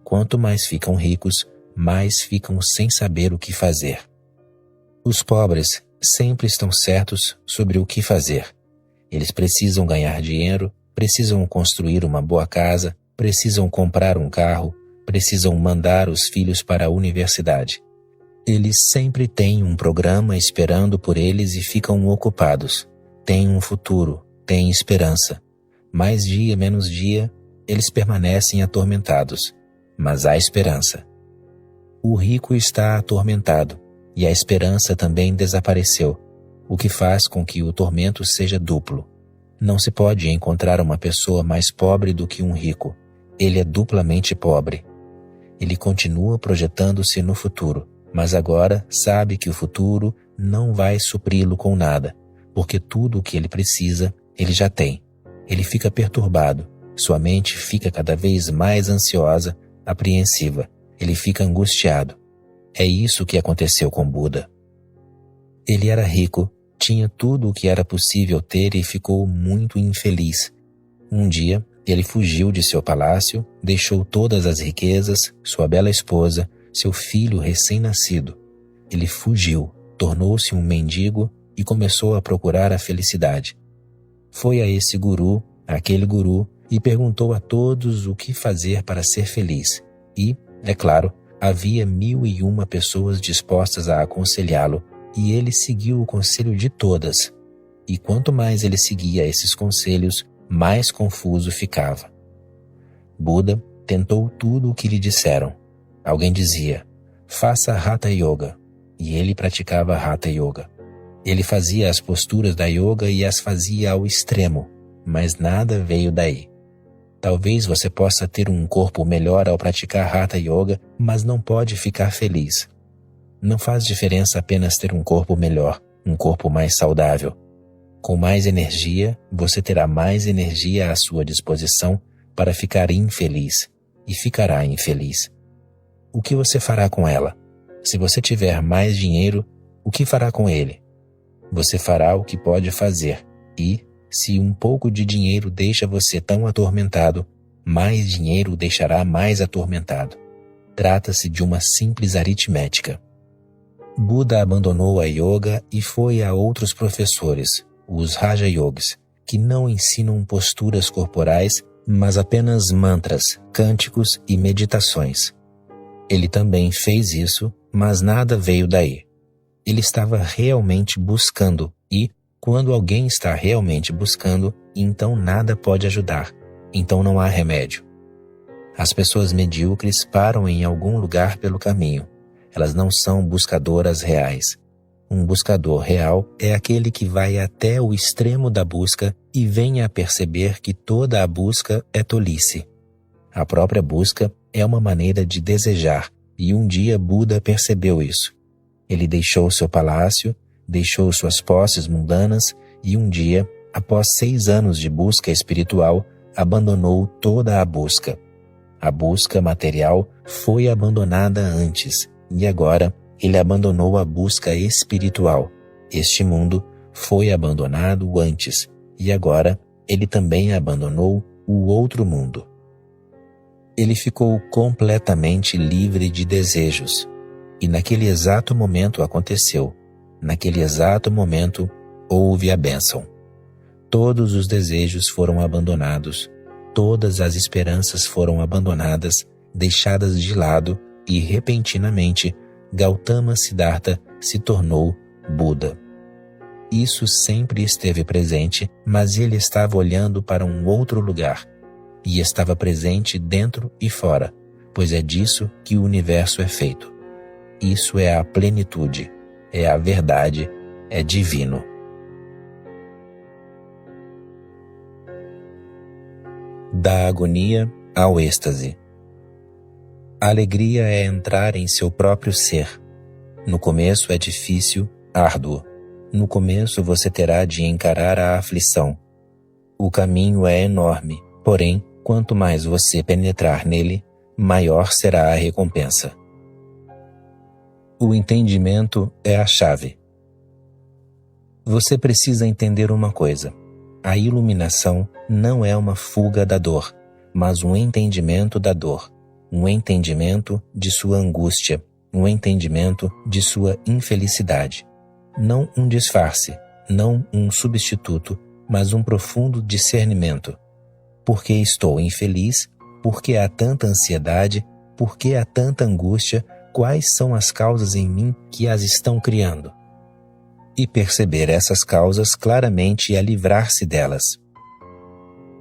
Quanto mais ficam ricos, mais ficam sem saber o que fazer. Os pobres sempre estão certos sobre o que fazer. Eles precisam ganhar dinheiro, precisam construir uma boa casa, precisam comprar um carro, precisam mandar os filhos para a universidade. Eles sempre têm um programa esperando por eles e ficam ocupados. Têm um futuro, têm esperança. Mais dia, menos dia, eles permanecem atormentados. Mas há esperança. O rico está atormentado, e a esperança também desapareceu, o que faz com que o tormento seja duplo. Não se pode encontrar uma pessoa mais pobre do que um rico. Ele é duplamente pobre. Ele continua projetando-se no futuro, mas agora sabe que o futuro não vai supri-lo com nada, porque tudo o que ele precisa, ele já tem. Ele fica perturbado, sua mente fica cada vez mais ansiosa, apreensiva, ele fica angustiado. É isso que aconteceu com Buda. Ele era rico, tinha tudo o que era possível ter e ficou muito infeliz. Um dia, ele fugiu de seu palácio, deixou todas as riquezas, sua bela esposa, seu filho recém-nascido. Ele fugiu, tornou-se um mendigo e começou a procurar a felicidade. Foi a esse guru, aquele guru, e perguntou a todos o que fazer para ser feliz. E, é claro, havia 1001 pessoas dispostas a aconselhá-lo, e ele seguiu o conselho de todas. E quanto mais ele seguia esses conselhos, mais confuso ficava. Buda tentou tudo o que lhe disseram. Alguém dizia, faça Hatha Yoga, e ele praticava Hatha Yoga. Ele fazia as posturas da yoga e as fazia ao extremo, mas nada veio daí. Talvez você possa ter um corpo melhor ao praticar Hatha Yoga, mas não pode ficar feliz. Não faz diferença apenas ter um corpo melhor, um corpo mais saudável. Com mais energia, você terá mais energia à sua disposição para ficar infeliz, e ficará infeliz. O que você fará com ela? Se você tiver mais dinheiro, o que fará com ele? Você fará o que pode fazer, e, se um pouco de dinheiro deixa você tão atormentado, mais dinheiro o deixará mais atormentado. Trata-se de uma simples aritmética. Buda abandonou a yoga e foi a outros professores, os Raja Yogis, que não ensinam posturas corporais, mas apenas mantras, cânticos e meditações. Ele também fez isso, mas nada veio daí. Ele estava realmente buscando e, quando alguém está realmente buscando, então nada pode ajudar, então não há remédio. As pessoas medíocres param em algum lugar pelo caminho. Elas não são buscadoras reais. Um buscador real é aquele que vai até o extremo da busca e vem a perceber que toda a busca é tolice. A própria busca é uma maneira de desejar, e um dia Buda percebeu isso. Ele deixou seu palácio, deixou suas posses mundanas e um dia, após 6 anos de busca espiritual, abandonou toda a busca. A busca material foi abandonada antes e agora ele abandonou a busca espiritual. Este mundo foi abandonado antes e agora ele também abandonou o outro mundo. Ele ficou completamente livre de desejos. E naquele exato momento aconteceu. Naquele exato momento houve a bênção. Todos os desejos foram abandonados. Todas as esperanças foram abandonadas, deixadas de lado e, repentinamente, Gautama Siddhartha se tornou Buda. Isso sempre esteve presente, mas ele estava olhando para um outro lugar. E estava presente dentro e fora, pois é disso que o universo é feito. Isso é a plenitude, é a verdade, é divino. Da agonia ao êxtase. A alegria é entrar em seu próprio ser. No começo é difícil, árduo. No começo você terá de encarar a aflição. O caminho é enorme, porém, quanto mais você penetrar nele, maior será a recompensa. O entendimento é a chave. Você precisa entender uma coisa. A iluminação não é uma fuga da dor, mas um entendimento da dor. um entendimento de sua angústia, um entendimento de sua infelicidade. Não um disfarce, não um substituto, mas um profundo discernimento. Por que estou infeliz? Por que há tanta ansiedade? Por que há tanta angústia? Quais são as causas em mim que as estão criando? E perceber essas causas claramente e a livrar-se delas.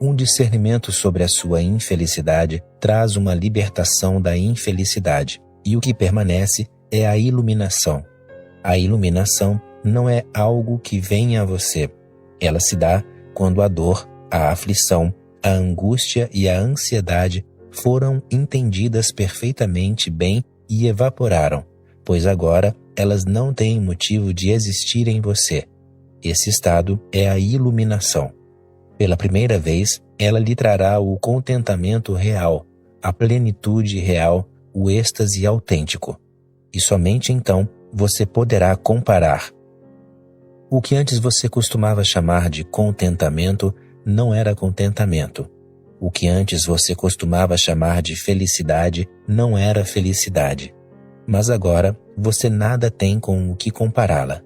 Um discernimento sobre a sua infelicidade traz uma libertação da infelicidade, e o que permanece é a iluminação. A iluminação não é algo que vem a você. Ela se dá quando a dor, a aflição, a angústia e a ansiedade foram entendidas perfeitamente bem e evaporaram, pois agora elas não têm motivo de existir em você. Esse estado é a iluminação. Pela primeira vez, ela lhe trará o contentamento real, a plenitude real, o êxtase autêntico. E somente então você poderá comparar. O que antes você costumava chamar de contentamento não era contentamento. O que antes você costumava chamar de felicidade não era felicidade. Mas agora você nada tem com o que compará-la.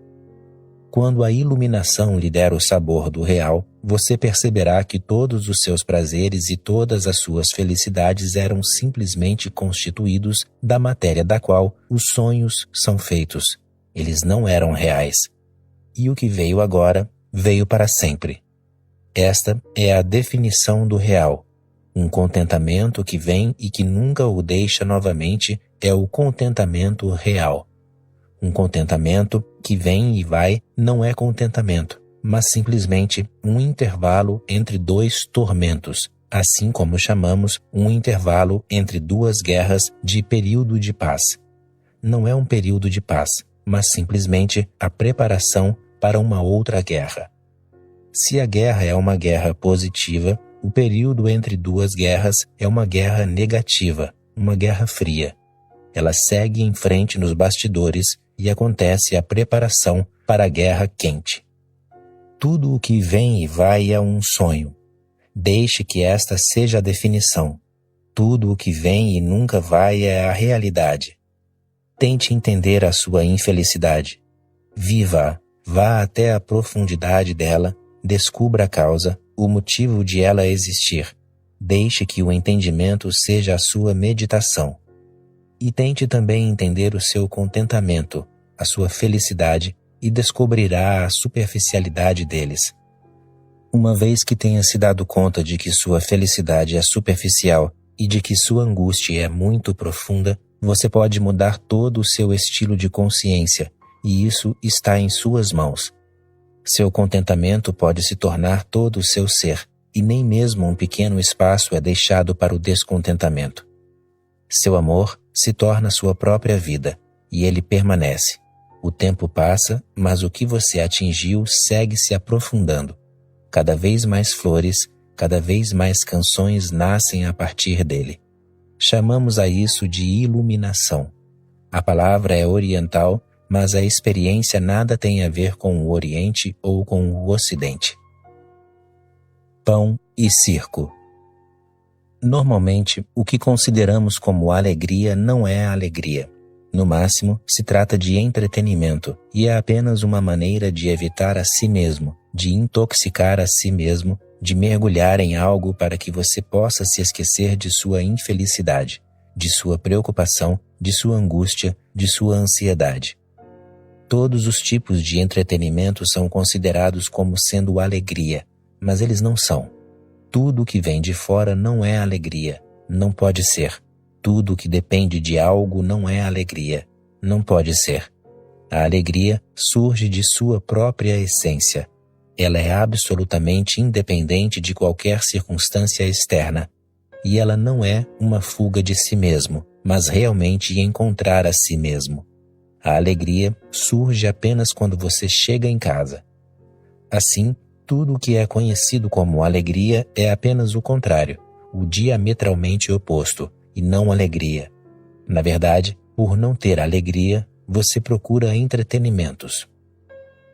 Quando a iluminação lhe der o sabor do real, você perceberá que todos os seus prazeres e todas as suas felicidades eram simplesmente constituídos da matéria da qual os sonhos são feitos. Eles não eram reais. E o que veio agora, veio para sempre. Esta é a definição do real. Um contentamento que vem e que nunca o deixa novamente é o contentamento real. Um contentamento que vem e vai não é contentamento, mas simplesmente um intervalo entre dois tormentos, assim como chamamos um intervalo entre duas guerras de período de paz. Não é um período de paz, mas simplesmente a preparação para uma outra guerra. Se a guerra é uma guerra positiva, o período entre duas guerras é uma guerra negativa, uma guerra fria. Ela segue em frente nos bastidores e acontece a preparação para a guerra quente. Tudo o que vem e vai é um sonho. Deixe que esta seja a definição. Tudo o que vem e nunca vai é a realidade. Tente entender a sua infelicidade. Viva-a, vá até a profundidade dela, descubra a causa, o motivo de ela existir. Deixe que o entendimento seja a sua meditação. E tente também entender o seu contentamento, a sua felicidade, e descobrirá a superficialidade deles. Uma vez que tenha se dado conta de que sua felicidade é superficial e de que sua angústia é muito profunda, você pode mudar todo o seu estilo de consciência, e isso está em suas mãos. Seu contentamento pode se tornar todo o seu ser, e nem mesmo um pequeno espaço é deixado para o descontentamento. Seu amor se torna sua própria vida, e ele permanece. O tempo passa, mas o que você atingiu segue se aprofundando. Cada vez mais flores, cada vez mais canções nascem a partir dele. Chamamos a isso de iluminação. A palavra é oriental, mas a experiência nada tem a ver com o Oriente ou com o Ocidente. Pão e circo. Normalmente, o que consideramos como alegria não é alegria. No máximo, se trata de entretenimento, e é apenas uma maneira de evitar a si mesmo, de intoxicar a si mesmo, de mergulhar em algo para que você possa se esquecer de sua infelicidade, de sua preocupação, de sua angústia, de sua ansiedade. Todos os tipos de entretenimento são considerados como sendo alegria, mas eles não são. Tudo que vem de fora não é alegria, não pode ser. Tudo que depende de algo não é alegria, não pode ser. A alegria surge de sua própria essência. Ela é absolutamente independente de qualquer circunstância externa. E ela não é uma fuga de si mesmo, mas realmente encontrar a si mesmo. A alegria surge apenas quando você chega em casa. Assim, tudo o que é conhecido como alegria é apenas o contrário, o diametralmente oposto, e não alegria. Na verdade, por não ter alegria, você procura entretenimentos.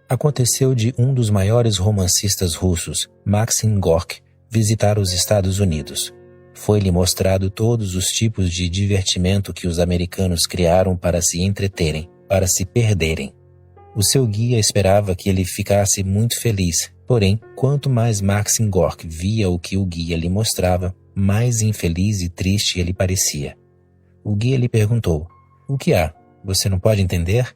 Aconteceu de um dos maiores romancistas russos, Maxim Gorky, visitar os Estados Unidos. Foi-lhe mostrado todos os tipos de divertimento que os americanos criaram para se entreterem, para se perderem. O seu guia esperava que ele ficasse muito feliz, porém, quanto mais Maxim Gorky via o que o guia lhe mostrava, mais infeliz e triste ele parecia. O guia lhe perguntou: "O que há? Você não pode entender?"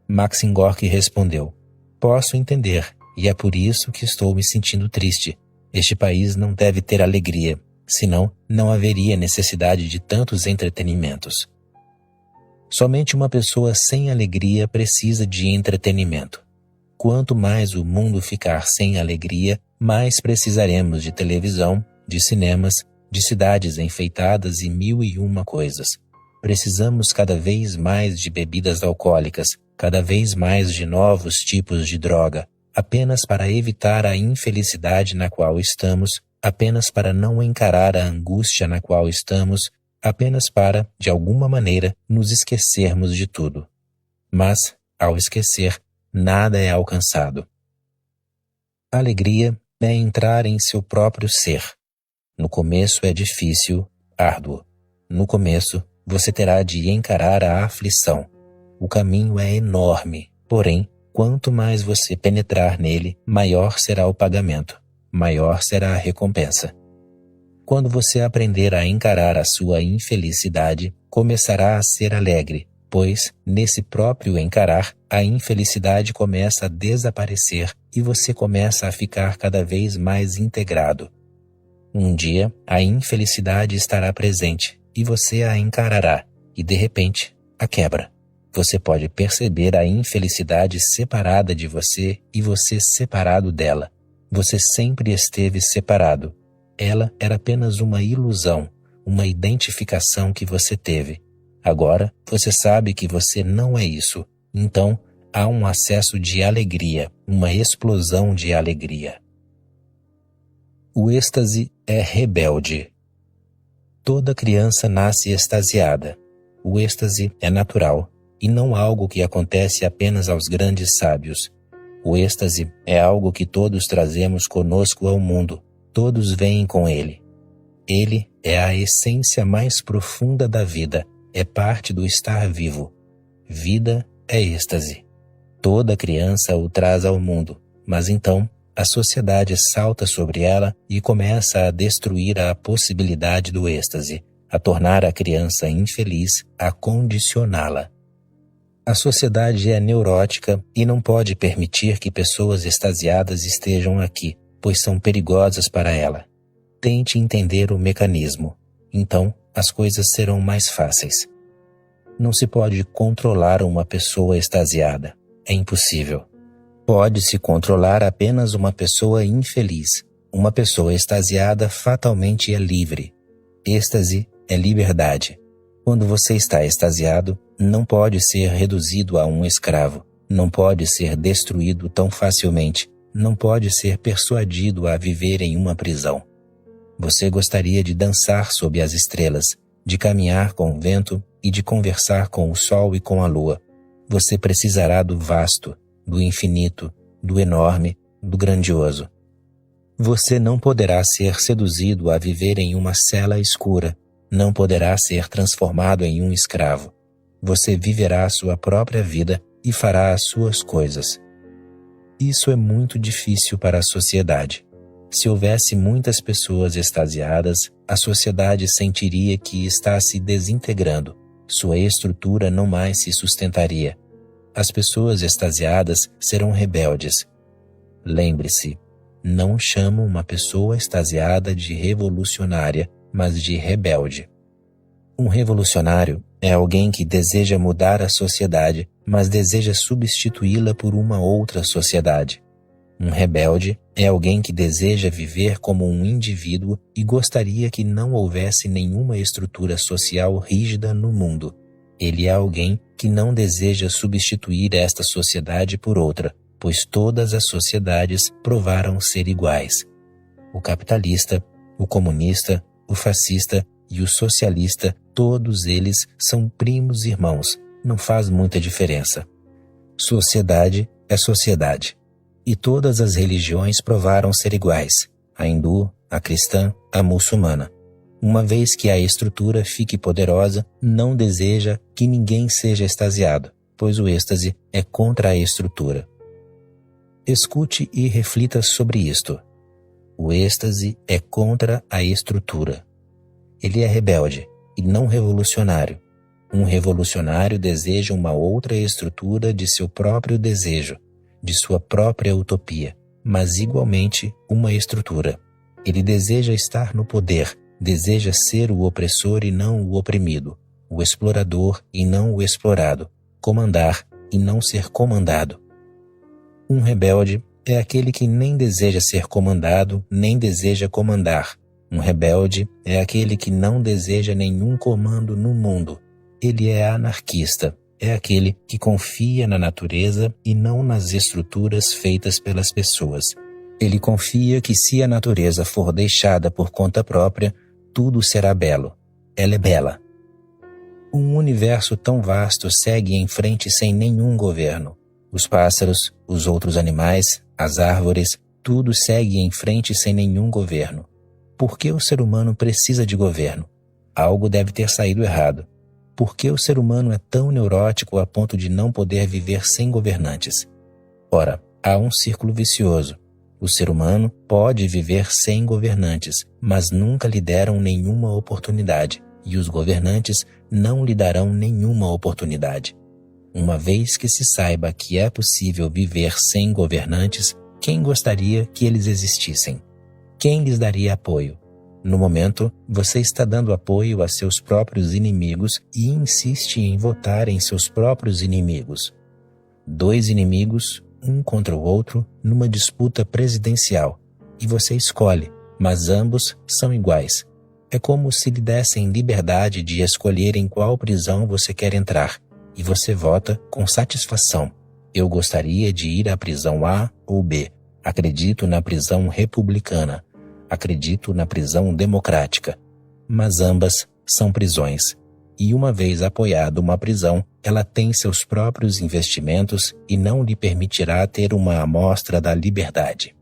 Maxim Gorky respondeu: "Posso entender, e é por isso que estou me sentindo triste. Este país não deve ter alegria, senão não haveria necessidade de tantos entretenimentos." Somente uma pessoa sem alegria precisa de entretenimento. Quanto mais o mundo ficar sem alegria, mais precisaremos de televisão, de cinemas, de cidades enfeitadas e 1001 coisas. Precisamos cada vez mais de bebidas alcoólicas, cada vez mais de novos tipos de droga, apenas para evitar a infelicidade na qual estamos, apenas para não encarar a angústia na qual estamos, apenas para, de alguma maneira, nos esquecermos de tudo. Mas, ao esquecer, nada é alcançado. A alegria é entrar em seu próprio ser. No começo é difícil, árduo. No começo, você terá de encarar a aflição. O caminho é enorme, porém, quanto mais você penetrar nele, maior será o pagamento, maior será a recompensa. Quando você aprender a encarar a sua infelicidade, começará a ser alegre, pois, nesse próprio encarar, a infelicidade começa a desaparecer e você começa a ficar cada vez mais integrado. Um dia, a infelicidade estará presente e você a encarará, e de repente, a quebra. Você pode perceber a infelicidade separada de você e você separado dela. Você sempre esteve separado. Ela era apenas uma ilusão, uma identificação que você teve. Agora, você sabe que você não é isso. Então, há um acesso de alegria, uma explosão de alegria. O êxtase é rebelde. Toda criança nasce extasiada. O êxtase é natural, e não algo que acontece apenas aos grandes sábios. O êxtase é algo que todos trazemos conosco ao mundo. Todos vêm com ele. Ele é a essência mais profunda da vida, é parte do estar vivo. Vida é êxtase. Toda criança o traz ao mundo, mas então a sociedade salta sobre ela e começa a destruir a possibilidade do êxtase, a tornar a criança infeliz, a condicioná-la. A sociedade é neurótica e não pode permitir que pessoas extasiadas estejam aqui, pois são perigosas para ela. Tente entender o mecanismo. Então, as coisas serão mais fáceis. Não se pode controlar uma pessoa extasiada. É impossível. Pode-se controlar apenas uma pessoa infeliz. Uma pessoa extasiada fatalmente é livre. Êxtase é liberdade. Quando você está extasiado, não pode ser reduzido a um escravo. Não pode ser destruído tão facilmente. Não pode ser persuadido a viver em uma prisão. Você gostaria de dançar sob as estrelas, de caminhar com o vento e de conversar com o sol e com a lua. Você precisará do vasto, do infinito, do enorme, do grandioso. Você não poderá ser seduzido a viver em uma cela escura, não poderá ser transformado em um escravo. Você viverá a sua própria vida e fará as suas coisas. Isso é muito difícil para a sociedade. Se houvesse muitas pessoas extasiadas, a sociedade sentiria que está se desintegrando. Sua estrutura não mais se sustentaria. As pessoas extasiadas serão rebeldes. Lembre-se, não chamo uma pessoa extasiada de revolucionária, mas de rebelde. Um revolucionário é alguém que deseja mudar a sociedade, mas deseja substituí-la por uma outra sociedade. Um rebelde é alguém que deseja viver como um indivíduo e gostaria que não houvesse nenhuma estrutura social rígida no mundo. Ele é alguém que não deseja substituir esta sociedade por outra, pois todas as sociedades provaram ser iguais. O capitalista, o comunista, o fascista e o socialista, todos eles são primos irmãos, não faz muita diferença. Sociedade é sociedade. E todas as religiões provaram ser iguais, a hindu, a cristã, a muçulmana. Uma vez que a estrutura fique poderosa, não deseja que ninguém seja extasiado, pois o êxtase é contra a estrutura. Escute e reflita sobre isto. O êxtase é contra a estrutura. Ele é rebelde e não revolucionário. Um revolucionário deseja uma outra estrutura de seu próprio desejo, de sua própria utopia, mas igualmente uma estrutura. Ele deseja estar no poder, deseja ser o opressor e não o oprimido, o explorador e não o explorado, comandar e não ser comandado. Um rebelde é aquele que nem deseja ser comandado, nem deseja comandar. Um rebelde é aquele que não deseja nenhum comando no mundo. Ele é anarquista, é aquele que confia na natureza e não nas estruturas feitas pelas pessoas. Ele confia que se a natureza for deixada por conta própria, tudo será belo. Ela é bela. Um universo tão vasto segue em frente sem nenhum governo. Os pássaros, os outros animais, as árvores, tudo segue em frente sem nenhum governo. Por que o ser humano precisa de governo? Algo deve ter saído errado. Por que o ser humano é tão neurótico a ponto de não poder viver sem governantes? Ora, há um círculo vicioso. O ser humano pode viver sem governantes, mas nunca lhe deram nenhuma oportunidade, e os governantes não lhe darão nenhuma oportunidade. Uma vez que se saiba que é possível viver sem governantes, quem gostaria que eles existissem? Quem lhes daria apoio? No momento, você está dando apoio a seus próprios inimigos e insiste em votar em seus próprios inimigos. Dois inimigos, um contra o outro, numa disputa presidencial. E você escolhe, mas ambos são iguais. É como se lhe dessem liberdade de escolher em qual prisão você quer entrar. E você vota com satisfação. Eu gostaria de ir à prisão A ou B. Acredito na prisão republicana. Acredito na prisão democrática. Mas ambas são prisões. E uma vez apoiada uma prisão, ela tem seus próprios investimentos e não lhe permitirá ter uma amostra da liberdade.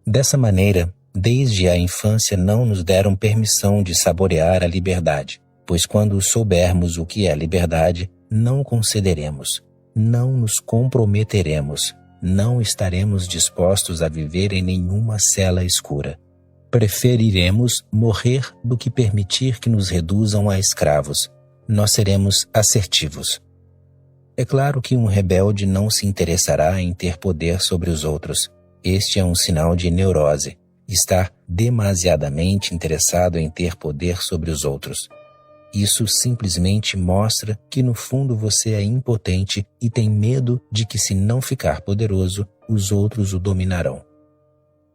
Dessa maneira, desde a infância não nos deram permissão de saborear a liberdade, pois quando soubermos o que é liberdade, não concederemos, não nos comprometeremos, não estaremos dispostos a viver em nenhuma cela escura. Preferiremos morrer do que permitir que nos reduzam a escravos. Nós seremos assertivos. É claro que um rebelde não se interessará em ter poder sobre os outros. Este é um sinal de neurose. Estar demasiadamente interessado em ter poder sobre os outros. Isso simplesmente mostra que no fundo você é impotente e tem medo de que, se não ficar poderoso, os outros o dominarão.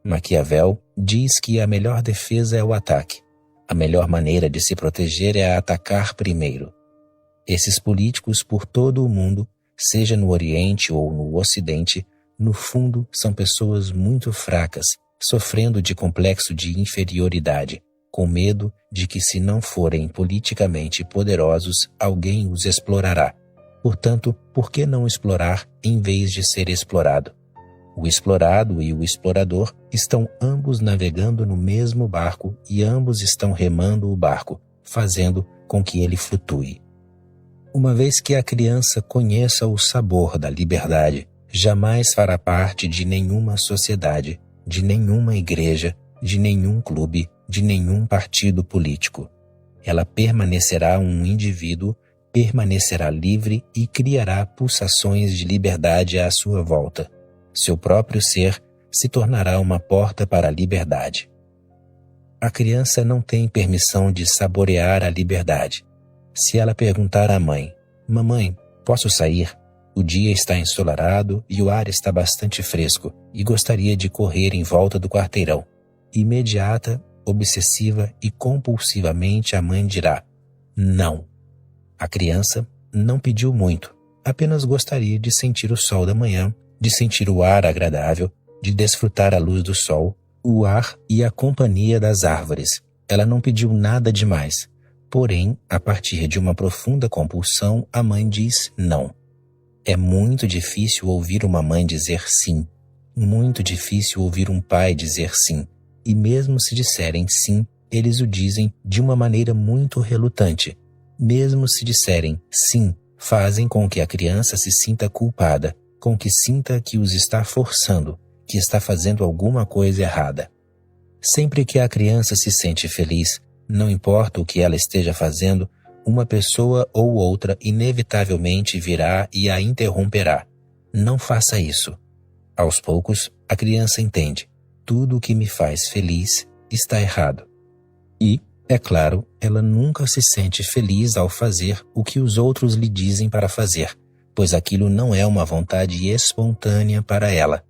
Maquiavel diz que a melhor defesa é o ataque. A melhor maneira de se proteger é atacar primeiro. Esses políticos por todo o mundo, seja no Oriente ou no Ocidente, no fundo são pessoas muito fracas, sofrendo de complexo de inferioridade, com medo de que, se não forem politicamente poderosos, alguém os explorará. Portanto, por que não explorar em vez de ser explorado? O explorado e o explorador estão ambos navegando no mesmo barco e ambos estão remando o barco, fazendo com que ele flutue. Uma vez que a criança conheça o sabor da liberdade, jamais fará parte de nenhuma sociedade, de nenhuma igreja, de nenhum clube, de nenhum partido político. Ela permanecerá um indivíduo, permanecerá livre e criará pulsações de liberdade à sua volta. Seu próprio ser se tornará uma porta para a liberdade. A criança não tem permissão de saborear a liberdade. Se ela perguntar à mãe: "Mamãe, posso sair? O dia está ensolarado e o ar está bastante fresco e gostaria de correr em volta do quarteirão." Imediata, obsessiva e compulsivamente a mãe dirá: "Não." A criança não pediu muito, apenas gostaria de sentir o sol da manhã, de sentir o ar agradável, de desfrutar a luz do sol, o ar e a companhia das árvores. Ela não pediu nada demais. Porém, a partir de uma profunda compulsão, a mãe diz não. É muito difícil ouvir uma mãe dizer sim. Muito difícil ouvir um pai dizer sim. E mesmo se disserem sim, eles o dizem de uma maneira muito relutante. Mesmo se disserem sim, fazem com que a criança se sinta culpada, com que sinta que os está forçando, que está fazendo alguma coisa errada. Sempre que a criança se sente feliz, não importa o que ela esteja fazendo, uma pessoa ou outra inevitavelmente virá e a interromperá. Não faça isso. Aos poucos, a criança entende. Tudo o que me faz feliz está errado. E, é claro, ela nunca se sente feliz ao fazer o que os outros lhe dizem para fazer, pois aquilo não é uma vontade espontânea para ela.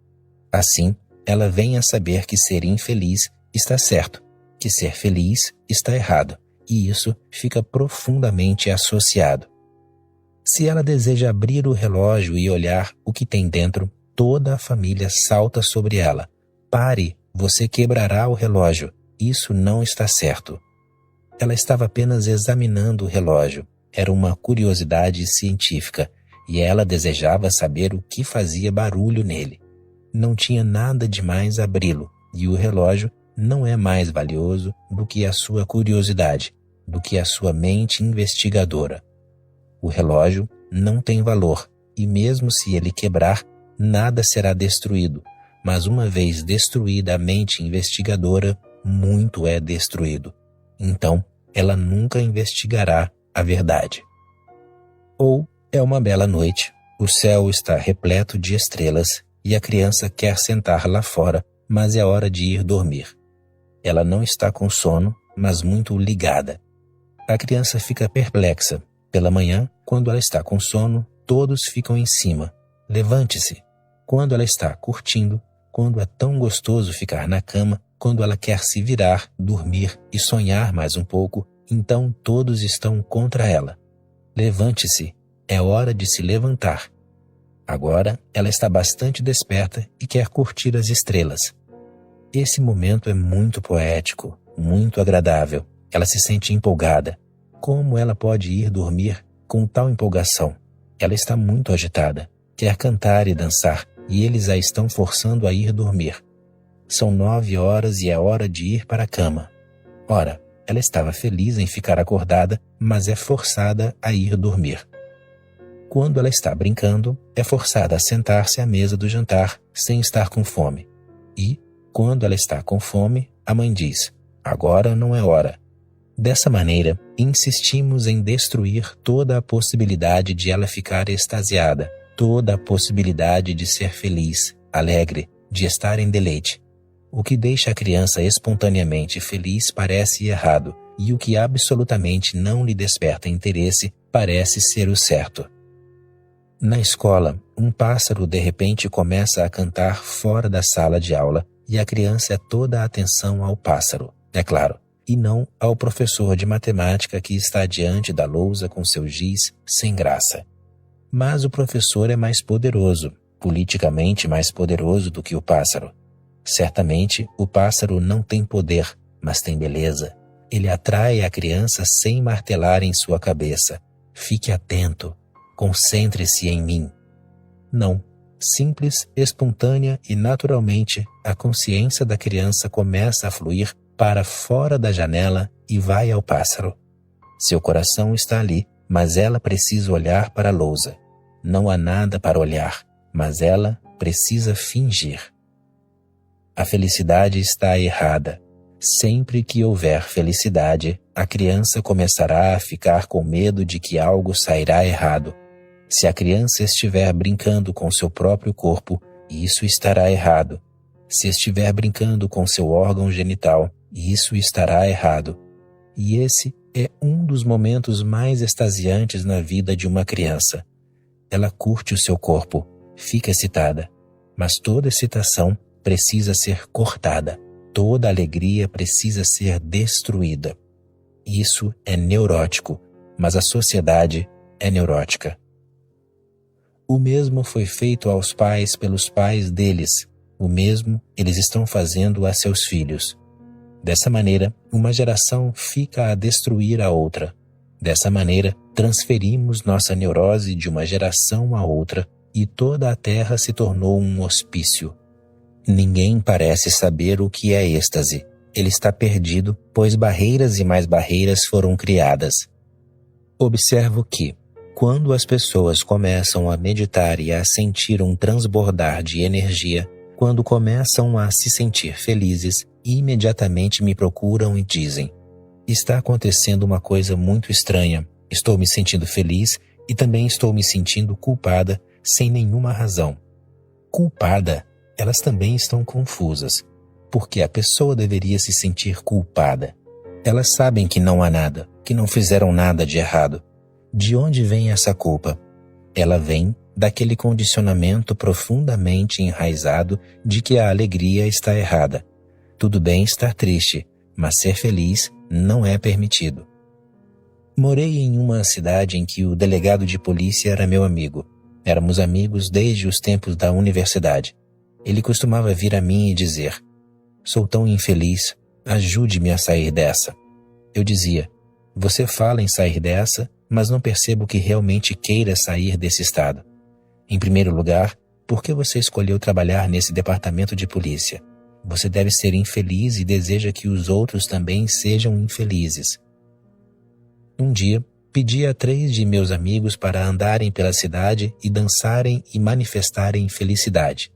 Assim, ela vem a saber que ser infeliz está certo, que ser feliz está errado, e isso fica profundamente associado. Se ela deseja abrir o relógio e olhar o que tem dentro, toda a família salta sobre ela. Pare, você quebrará o relógio. Isso não está certo. Ela estava apenas examinando o relógio. Era uma curiosidade científica, e ela desejava saber o que fazia barulho nele. Não tinha nada de mais abri-lo, e o relógio não é mais valioso do que a sua curiosidade, do que a sua mente investigadora. O relógio não tem valor, e mesmo se ele quebrar, nada será destruído, mas uma vez destruída a mente investigadora, muito é destruído. Então, ela nunca investigará a verdade. Ou é uma bela noite, o céu está repleto de estrelas e a criança quer sentar lá fora, mas é hora de ir dormir. Ela não está com sono, mas muito ligada. A criança fica perplexa. Pela manhã, quando ela está com sono, todos ficam em cima. Levante-se. Quando ela está curtindo, quando é tão gostoso ficar na cama, quando ela quer se virar, dormir e sonhar mais um pouco, então todos estão contra ela. Levante-se. É hora de se levantar. Agora, ela está bastante desperta e quer curtir as estrelas. Esse momento é muito poético, muito agradável. Ela se sente empolgada. Como ela pode ir dormir com tal empolgação? Ela está muito agitada, quer cantar e dançar, e eles a estão forçando a ir dormir. São 9 horas e é hora de ir para a cama. Ora, ela estava feliz em ficar acordada, mas é forçada a ir dormir. Quando ela está brincando, é forçada a sentar-se à mesa do jantar sem estar com fome. E, quando ela está com fome, a mãe diz: agora não é hora. Dessa maneira, insistimos em destruir toda a possibilidade de ela ficar extasiada, toda a possibilidade de ser feliz, alegre, de estar em deleite. O que deixa a criança espontaneamente feliz parece errado, e o que absolutamente não lhe desperta interesse parece ser o certo. Na escola, um pássaro de repente começa a cantar fora da sala de aula e a criança é toda a atenção ao pássaro, é claro, e não ao professor de matemática que está diante da lousa com seu giz sem graça. Mas o professor é mais poderoso, politicamente mais poderoso do que o pássaro. Certamente, o pássaro não tem poder, mas tem beleza. Ele atrai a criança sem martelar em sua cabeça. Fique atento. Concentre-se em mim. Não. Simples, espontânea e naturalmente, a consciência da criança começa a fluir para fora da janela e vai ao pássaro. Seu coração está ali, mas ela precisa olhar para a lousa. Não há nada para olhar, mas ela precisa fingir. A felicidade está errada. Sempre que houver felicidade, a criança começará a ficar com medo de que algo sairá errado. Se a criança estiver brincando com seu próprio corpo, isso estará errado. Se estiver brincando com seu órgão genital, isso estará errado. E esse é um dos momentos mais extasiantes na vida de uma criança. Ela curte o seu corpo, fica excitada, mas toda excitação precisa ser cortada, toda alegria precisa ser destruída. Isso é neurótico, mas a sociedade é neurótica. O mesmo foi feito aos pais pelos pais deles, o mesmo eles estão fazendo a seus filhos. Dessa maneira, uma geração fica a destruir a outra. Dessa maneira, transferimos nossa neurose de uma geração a outra e toda a Terra se tornou um hospício. Ninguém parece saber o que é êxtase, ele está perdido, pois barreiras e mais barreiras foram criadas. Observo que, quando as pessoas começam a meditar e a sentir um transbordar de energia, quando começam a se sentir felizes, imediatamente me procuram e dizem: está acontecendo uma coisa muito estranha, estou me sentindo feliz e também estou me sentindo culpada sem nenhuma razão. Culpada, elas também estão confusas, porque a pessoa deveria se sentir culpada. Elas sabem que não há nada, que não fizeram nada de errado. De onde vem essa culpa? Ela vem daquele condicionamento profundamente enraizado de que a alegria está errada. Tudo bem estar triste, mas ser feliz não é permitido. Morei em uma cidade em que o delegado de polícia era meu amigo. Éramos amigos desde os tempos da universidade. Ele costumava vir a mim e dizer: sou tão infeliz, ajude-me a sair dessa. Eu dizia: você fala em sair dessa, mas não percebo que realmente queira sair desse estado. Em primeiro lugar, por que você escolheu trabalhar nesse departamento de polícia? Você deve ser infeliz e deseja que os outros também sejam infelizes. Um dia, pedi a 3 de meus amigos para andarem pela cidade e dançarem e manifestarem felicidade.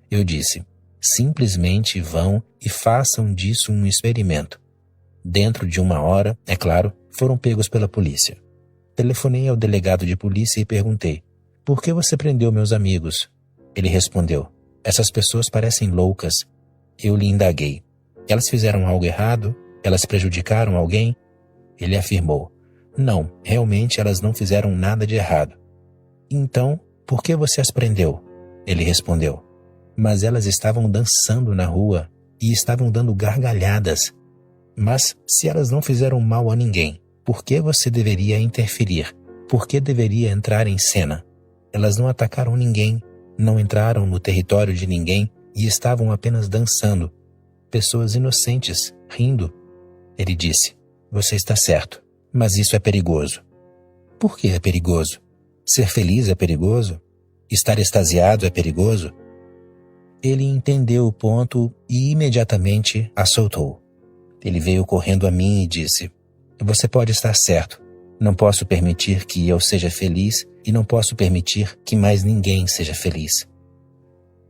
Eu disse: simplesmente vão e façam disso um experimento. Dentro de 1 hora, é claro, foram pegos pela polícia. Telefonei ao delegado de polícia e perguntei: por que você prendeu meus amigos? Ele respondeu: essas pessoas parecem loucas. Eu lhe indaguei: elas fizeram algo errado? Elas prejudicaram alguém? Ele afirmou: não, realmente elas não fizeram nada de errado. Então, por que você as prendeu? Ele respondeu: mas elas estavam dançando na rua e estavam dando gargalhadas. Mas, se elas não fizeram mal a ninguém, por que você deveria interferir? Por que deveria entrar em cena? Elas não atacaram ninguém, não entraram no território de ninguém e estavam apenas dançando. Pessoas inocentes, rindo. Ele disse: você está certo, mas isso é perigoso. Por que é perigoso? Ser feliz é perigoso? Estar extasiado é perigoso? Ele entendeu o ponto e imediatamente a soltou. Ele veio correndo a mim e disse: você pode estar certo. Não posso permitir que eu seja feliz e não posso permitir que mais ninguém seja feliz.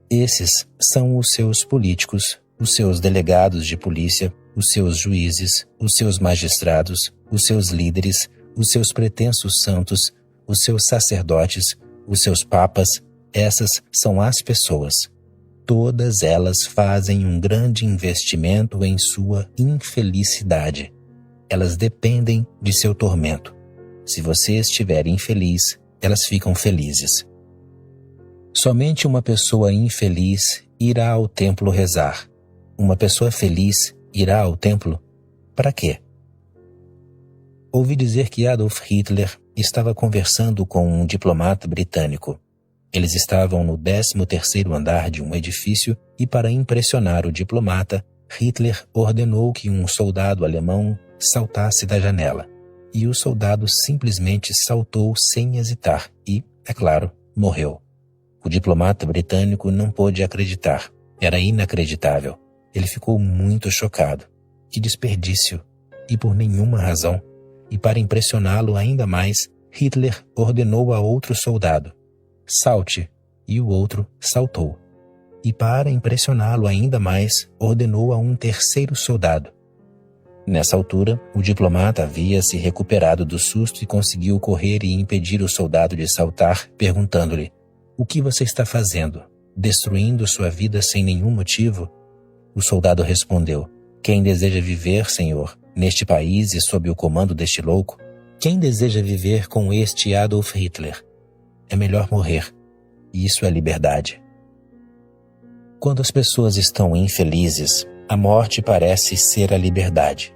Esses são os seus políticos, os seus delegados de polícia, os seus juízes, os seus magistrados, os seus líderes, os seus pretensos santos, os seus sacerdotes, os seus papas. Essas são as pessoas. Todas elas fazem um grande investimento em sua infelicidade. Elas dependem de seu tormento. Se você estiver infeliz, elas ficam felizes. Somente uma pessoa infeliz irá ao templo rezar. Uma pessoa feliz irá ao templo para quê? Ouvi dizer que Adolf Hitler estava conversando com um diplomata britânico. Eles estavam no 13º andar de um edifício e, para impressionar o diplomata, Hitler ordenou que um soldado alemão saltasse da janela. E o soldado simplesmente saltou sem hesitar e, é claro, morreu. O diplomata britânico não pôde acreditar. Era inacreditável. Ele ficou muito chocado. Que desperdício! E por nenhuma razão. E para impressioná-lo ainda mais, Hitler ordenou a outro soldado: salte, e o outro saltou. E para impressioná-lo ainda mais, ordenou a um terceiro soldado. Nessa altura, o diplomata havia se recuperado do susto e conseguiu correr e impedir o soldado de saltar, perguntando-lhe: o que você está fazendo? Destruindo sua vida sem nenhum motivo? O soldado respondeu: quem deseja viver, senhor, neste país e sob o comando deste louco? Quem deseja viver com este Adolf Hitler? É melhor morrer. Isso é liberdade. Quando as pessoas estão infelizes, a morte parece ser a liberdade.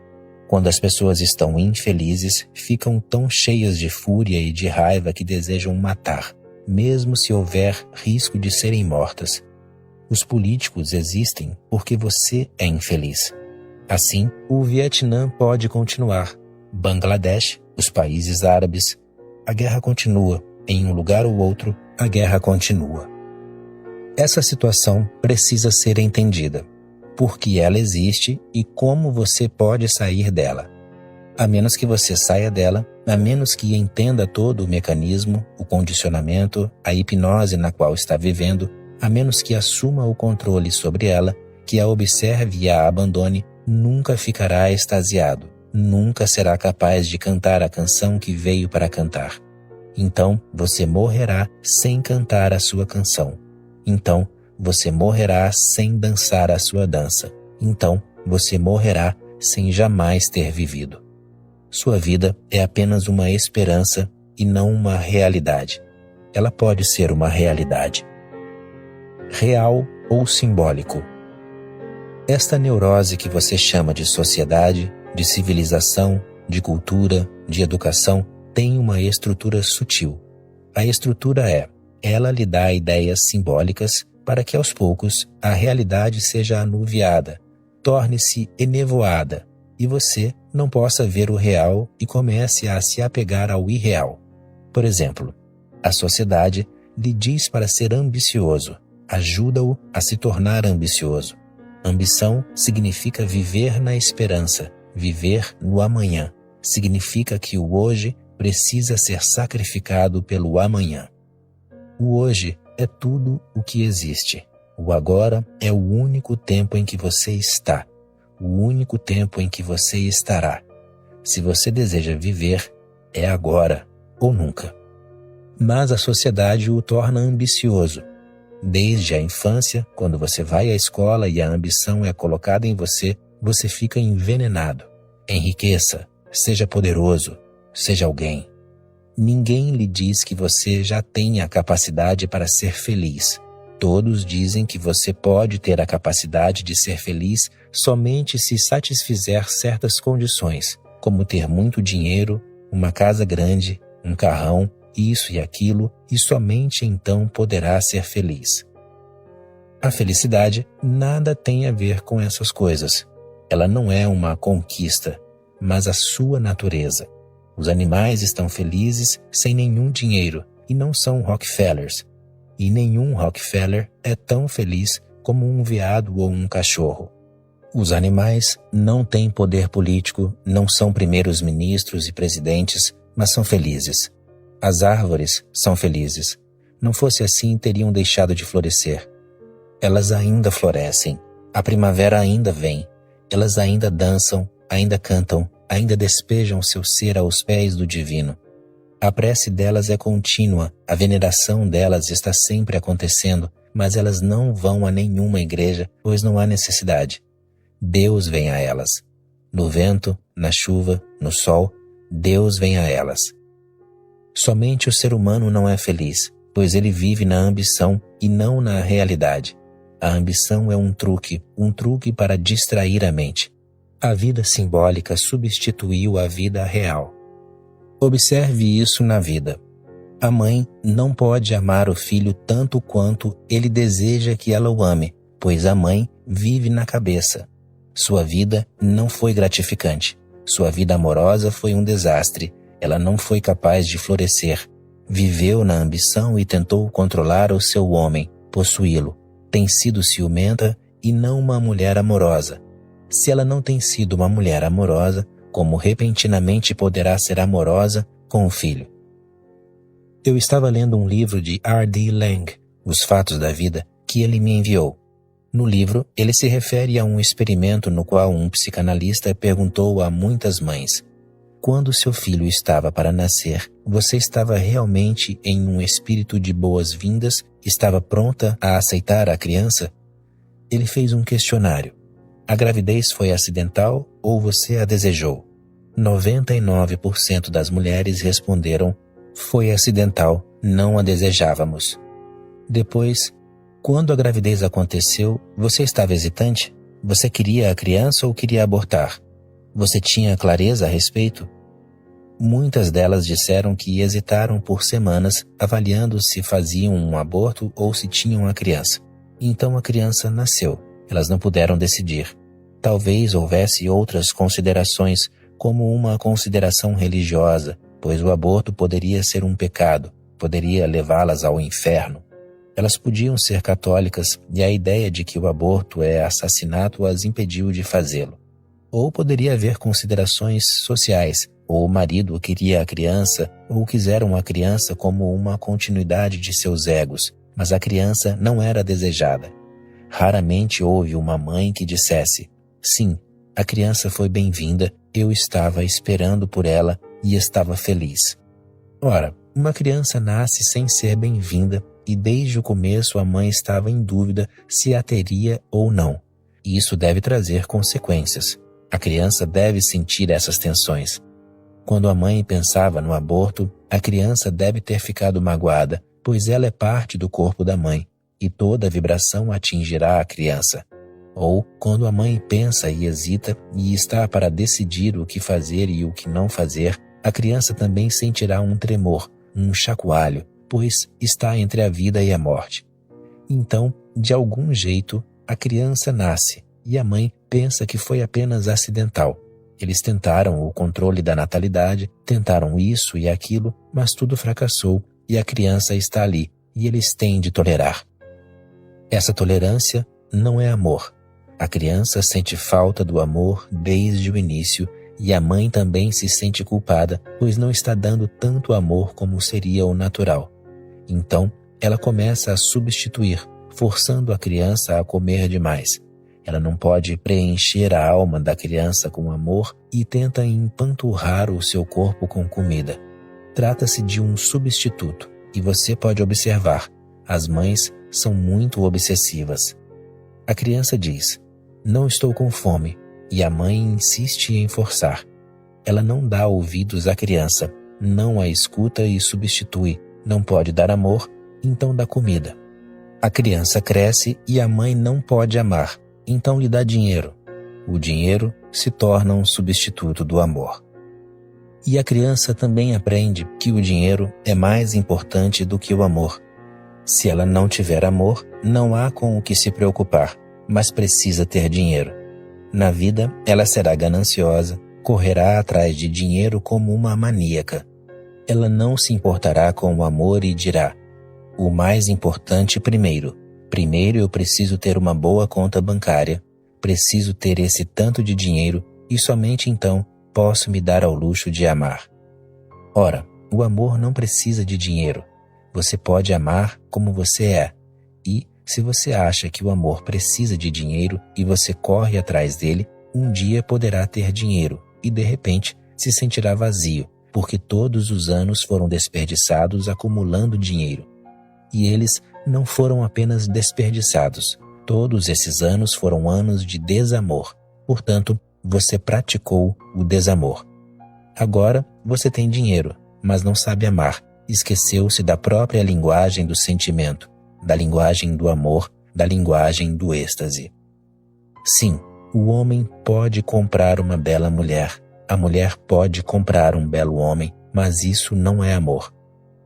Quando as pessoas estão infelizes, ficam tão cheias de fúria e de raiva que desejam matar, mesmo se houver risco de serem mortas. Os políticos existem porque você é infeliz. Assim, o Vietnã pode continuar. Bangladesh, os países árabes, a guerra continua. Em um lugar ou outro, a guerra continua. Essa situação precisa ser entendida. por que ela existe e como você pode sair dela. A menos que você saia dela, a menos que entenda todo o mecanismo, o condicionamento, a hipnose na qual está vivendo, a menos que assuma o controle sobre ela, que a observe e a abandone, nunca ficará extasiado, nunca será capaz de cantar a canção que veio para cantar. Então você morrerá sem cantar a sua canção. Então você morrerá sem dançar a sua dança. Então você morrerá sem jamais ter vivido. Sua vida é apenas uma esperança e não uma realidade. Ela pode ser uma realidade. Real ou simbólico. Esta neurose que você chama de sociedade, de civilização, de cultura, de educação, tem uma estrutura sutil. A estrutura ela lhe dá ideias simbólicas para que aos poucos a realidade seja anuviada, torne-se enevoada, e você não possa ver o real e comece a se apegar ao irreal. Por exemplo, a sociedade lhe diz para ser ambicioso, ajuda-o a se tornar ambicioso. Ambição significa viver na esperança, viver no amanhã. Significa que o hoje precisa ser sacrificado pelo amanhã. O hoje é tudo o que existe. O agora é o único tempo em que você está. O único tempo em que você estará. Se você deseja viver, é agora ou nunca. Mas a sociedade o torna ambicioso. Desde a infância, quando você vai à escola e a ambição é colocada em você, você fica envenenado. Enriqueça, seja poderoso, seja alguém. Ninguém lhe diz que você já tem a capacidade para ser feliz. Todos dizem que você pode ter a capacidade de ser feliz somente se satisfizer certas condições, como ter muito dinheiro, uma casa grande, um carrão, isso e aquilo, e somente então poderá ser feliz. A felicidade nada tem a ver com essas coisas. Ela não é uma conquista, mas a sua natureza. Os animais estão felizes sem nenhum dinheiro e não são Rockefellers. E nenhum Rockefeller é tão feliz como um veado ou um cachorro. Os animais não têm poder político, não são primeiros ministros e presidentes, mas são felizes. As árvores são felizes. Não fosse assim, teriam deixado de florescer. Elas ainda florescem. A primavera ainda vem. Elas ainda dançam, ainda cantam, ainda despejam seu ser aos pés do divino. A prece delas é contínua, a veneração delas está sempre acontecendo, mas elas não vão a nenhuma igreja, pois não há necessidade. Deus vem a elas. No vento, na chuva, no sol, Deus vem a elas. Somente o ser humano não é feliz, pois ele vive na ambição e não na realidade. A ambição é um truque para distrair a mente. A vida simbólica substituiu a vida real. Observe isso na vida. A mãe não pode amar o filho tanto quanto ele deseja que ela o ame, pois a mãe vive na cabeça. Sua vida não foi gratificante. Sua vida amorosa foi um desastre. Ela não foi capaz de florescer. Viveu na ambição e tentou controlar o seu homem, possuí-lo. Tem sido ciumenta e não uma mulher amorosa. Se ela não tem sido uma mulher amorosa, como repentinamente poderá ser amorosa com o filho? Eu estava lendo um livro de R.D. Laing, Os Fatos da Vida, que ele me enviou. No livro, ele se refere a um experimento no qual um psicanalista perguntou a muitas mães: quando seu filho estava para nascer, você estava realmente em um espírito de boas-vindas? Estava pronta a aceitar a criança? Ele fez um questionário. A gravidez foi acidental ou você a desejou? 99% das mulheres responderam: foi acidental, não a desejávamos. Depois, quando a gravidez aconteceu, você estava hesitante? Você queria a criança ou queria abortar? Você tinha clareza a respeito? Muitas delas disseram que hesitaram por semanas, avaliando se faziam um aborto ou se tinham a criança. Então a criança nasceu. Elas não puderam decidir. Talvez houvesse outras considerações, como uma consideração religiosa, pois o aborto poderia ser um pecado, poderia levá-las ao inferno. Elas podiam ser católicas e a ideia de que o aborto é assassinato as impediu de fazê-lo. Ou poderia haver considerações sociais, ou o marido queria a criança, ou quiseram a criança como uma continuidade de seus egos, mas a criança não era desejada. Raramente houve uma mãe que dissesse: sim, a criança foi bem-vinda, eu estava esperando por ela e estava feliz. Ora, uma criança nasce sem ser bem-vinda e desde o começo a mãe estava em dúvida se a teria ou não. E isso deve trazer consequências. A criança deve sentir essas tensões. Quando a mãe pensava no aborto, a criança deve ter ficado magoada, pois ela é parte do corpo da mãe, e toda vibração atingirá a criança. Ou, quando a mãe pensa e hesita e está para decidir o que fazer e o que não fazer, a criança também sentirá um tremor, um chacoalho, pois está entre a vida e a morte. Então, de algum jeito, a criança nasce e a mãe pensa que foi apenas acidental. Eles tentaram o controle da natalidade, tentaram isso e aquilo, mas tudo fracassou e a criança está ali e eles têm de tolerar. Essa tolerância não é amor. A criança sente falta do amor desde o início e a mãe também se sente culpada, pois não está dando tanto amor como seria o natural. Então, ela começa a substituir, forçando a criança a comer demais. Ela não pode preencher a alma da criança com amor e tenta empanturrar o seu corpo com comida. Trata-se de um substituto e você pode observar, as mães são muito obsessivas. A criança diz: não estou com fome, e a mãe insiste em forçar. Ela não dá ouvidos à criança, não a escuta e substitui. Não pode dar amor, então dá comida. A criança cresce e a mãe não pode amar, então lhe dá dinheiro. O dinheiro se torna um substituto do amor. E a criança também aprende que o dinheiro é mais importante do que o amor. Se ela não tiver amor, não há com o que se preocupar, mas precisa ter dinheiro. Na vida, ela será gananciosa, correrá atrás de dinheiro como uma maníaca. Ela não se importará com o amor e dirá: o mais importante primeiro. Primeiro eu preciso ter uma boa conta bancária, preciso ter esse tanto de dinheiro e somente então posso me dar ao luxo de amar. Ora, o amor não precisa de dinheiro. Você pode amar como você é. E, se você acha que o amor precisa de dinheiro e você corre atrás dele, um dia poderá ter dinheiro e, de repente, se sentirá vazio, porque todos os anos foram desperdiçados acumulando dinheiro. E eles não foram apenas desperdiçados. Todos esses anos foram anos de desamor. Portanto, você praticou o desamor. Agora, você tem dinheiro, mas não sabe amar. Esqueceu-se da própria linguagem do sentimento, da linguagem do amor, da linguagem do êxtase. Sim, o homem pode comprar uma bela mulher. A mulher pode comprar um belo homem, mas isso não é amor.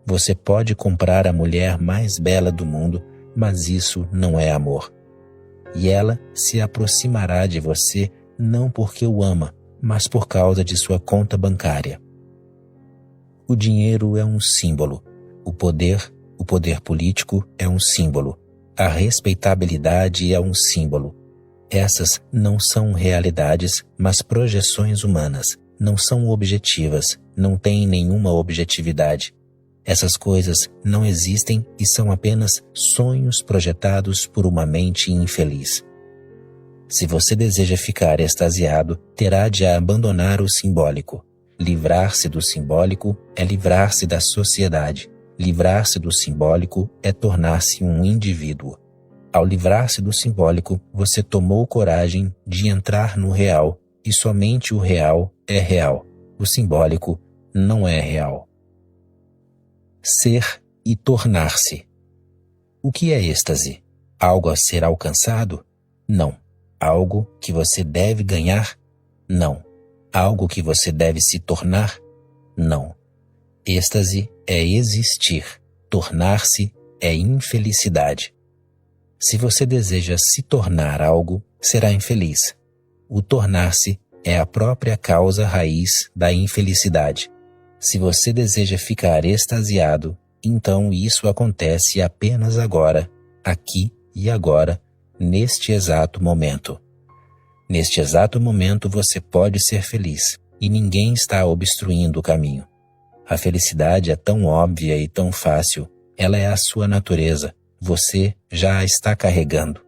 Você pode comprar a mulher mais bela do mundo, mas isso não é amor. E ela se aproximará de você não porque o ama, mas por causa de sua conta bancária. O dinheiro é um símbolo. O poder político é um símbolo. A respeitabilidade é um símbolo. Essas não são realidades, mas projeções humanas. Não são objetivas, não têm nenhuma objetividade. Essas coisas não existem e são apenas sonhos projetados por uma mente infeliz. Se você deseja ficar extasiado, terá de abandonar o simbólico. Livrar-se do simbólico é livrar-se da sociedade. Livrar-se do simbólico é tornar-se um indivíduo. Ao livrar-se do simbólico, você tomou coragem de entrar no real, e somente o real é real. O simbólico não é real. Ser e tornar-se. O que é êxtase? Algo a ser alcançado? Não. Algo que você deve ganhar? Não. Algo que você deve se tornar? Não. Êxtase é existir. Tornar-se é infelicidade. Se você deseja se tornar algo, será infeliz. O tornar-se é a própria causa raiz da infelicidade. Se você deseja ficar extasiado, então isso acontece apenas agora, aqui e agora, neste exato momento. Neste exato momento você pode ser feliz e ninguém está obstruindo o caminho. A felicidade é tão óbvia e tão fácil, ela é a sua natureza, você já a está carregando.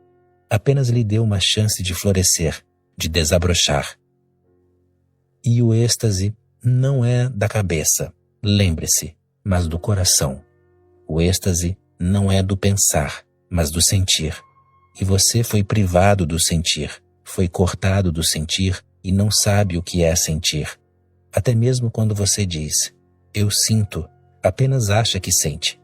Apenas lhe dê uma chance de florescer, de desabrochar. E o êxtase não é da cabeça, lembre-se, mas do coração. O êxtase não é do pensar, mas do sentir. E você foi privado do sentir, foi cortado do sentir e não sabe o que é sentir. Até mesmo quando você diz, eu sinto, apenas acha que sente.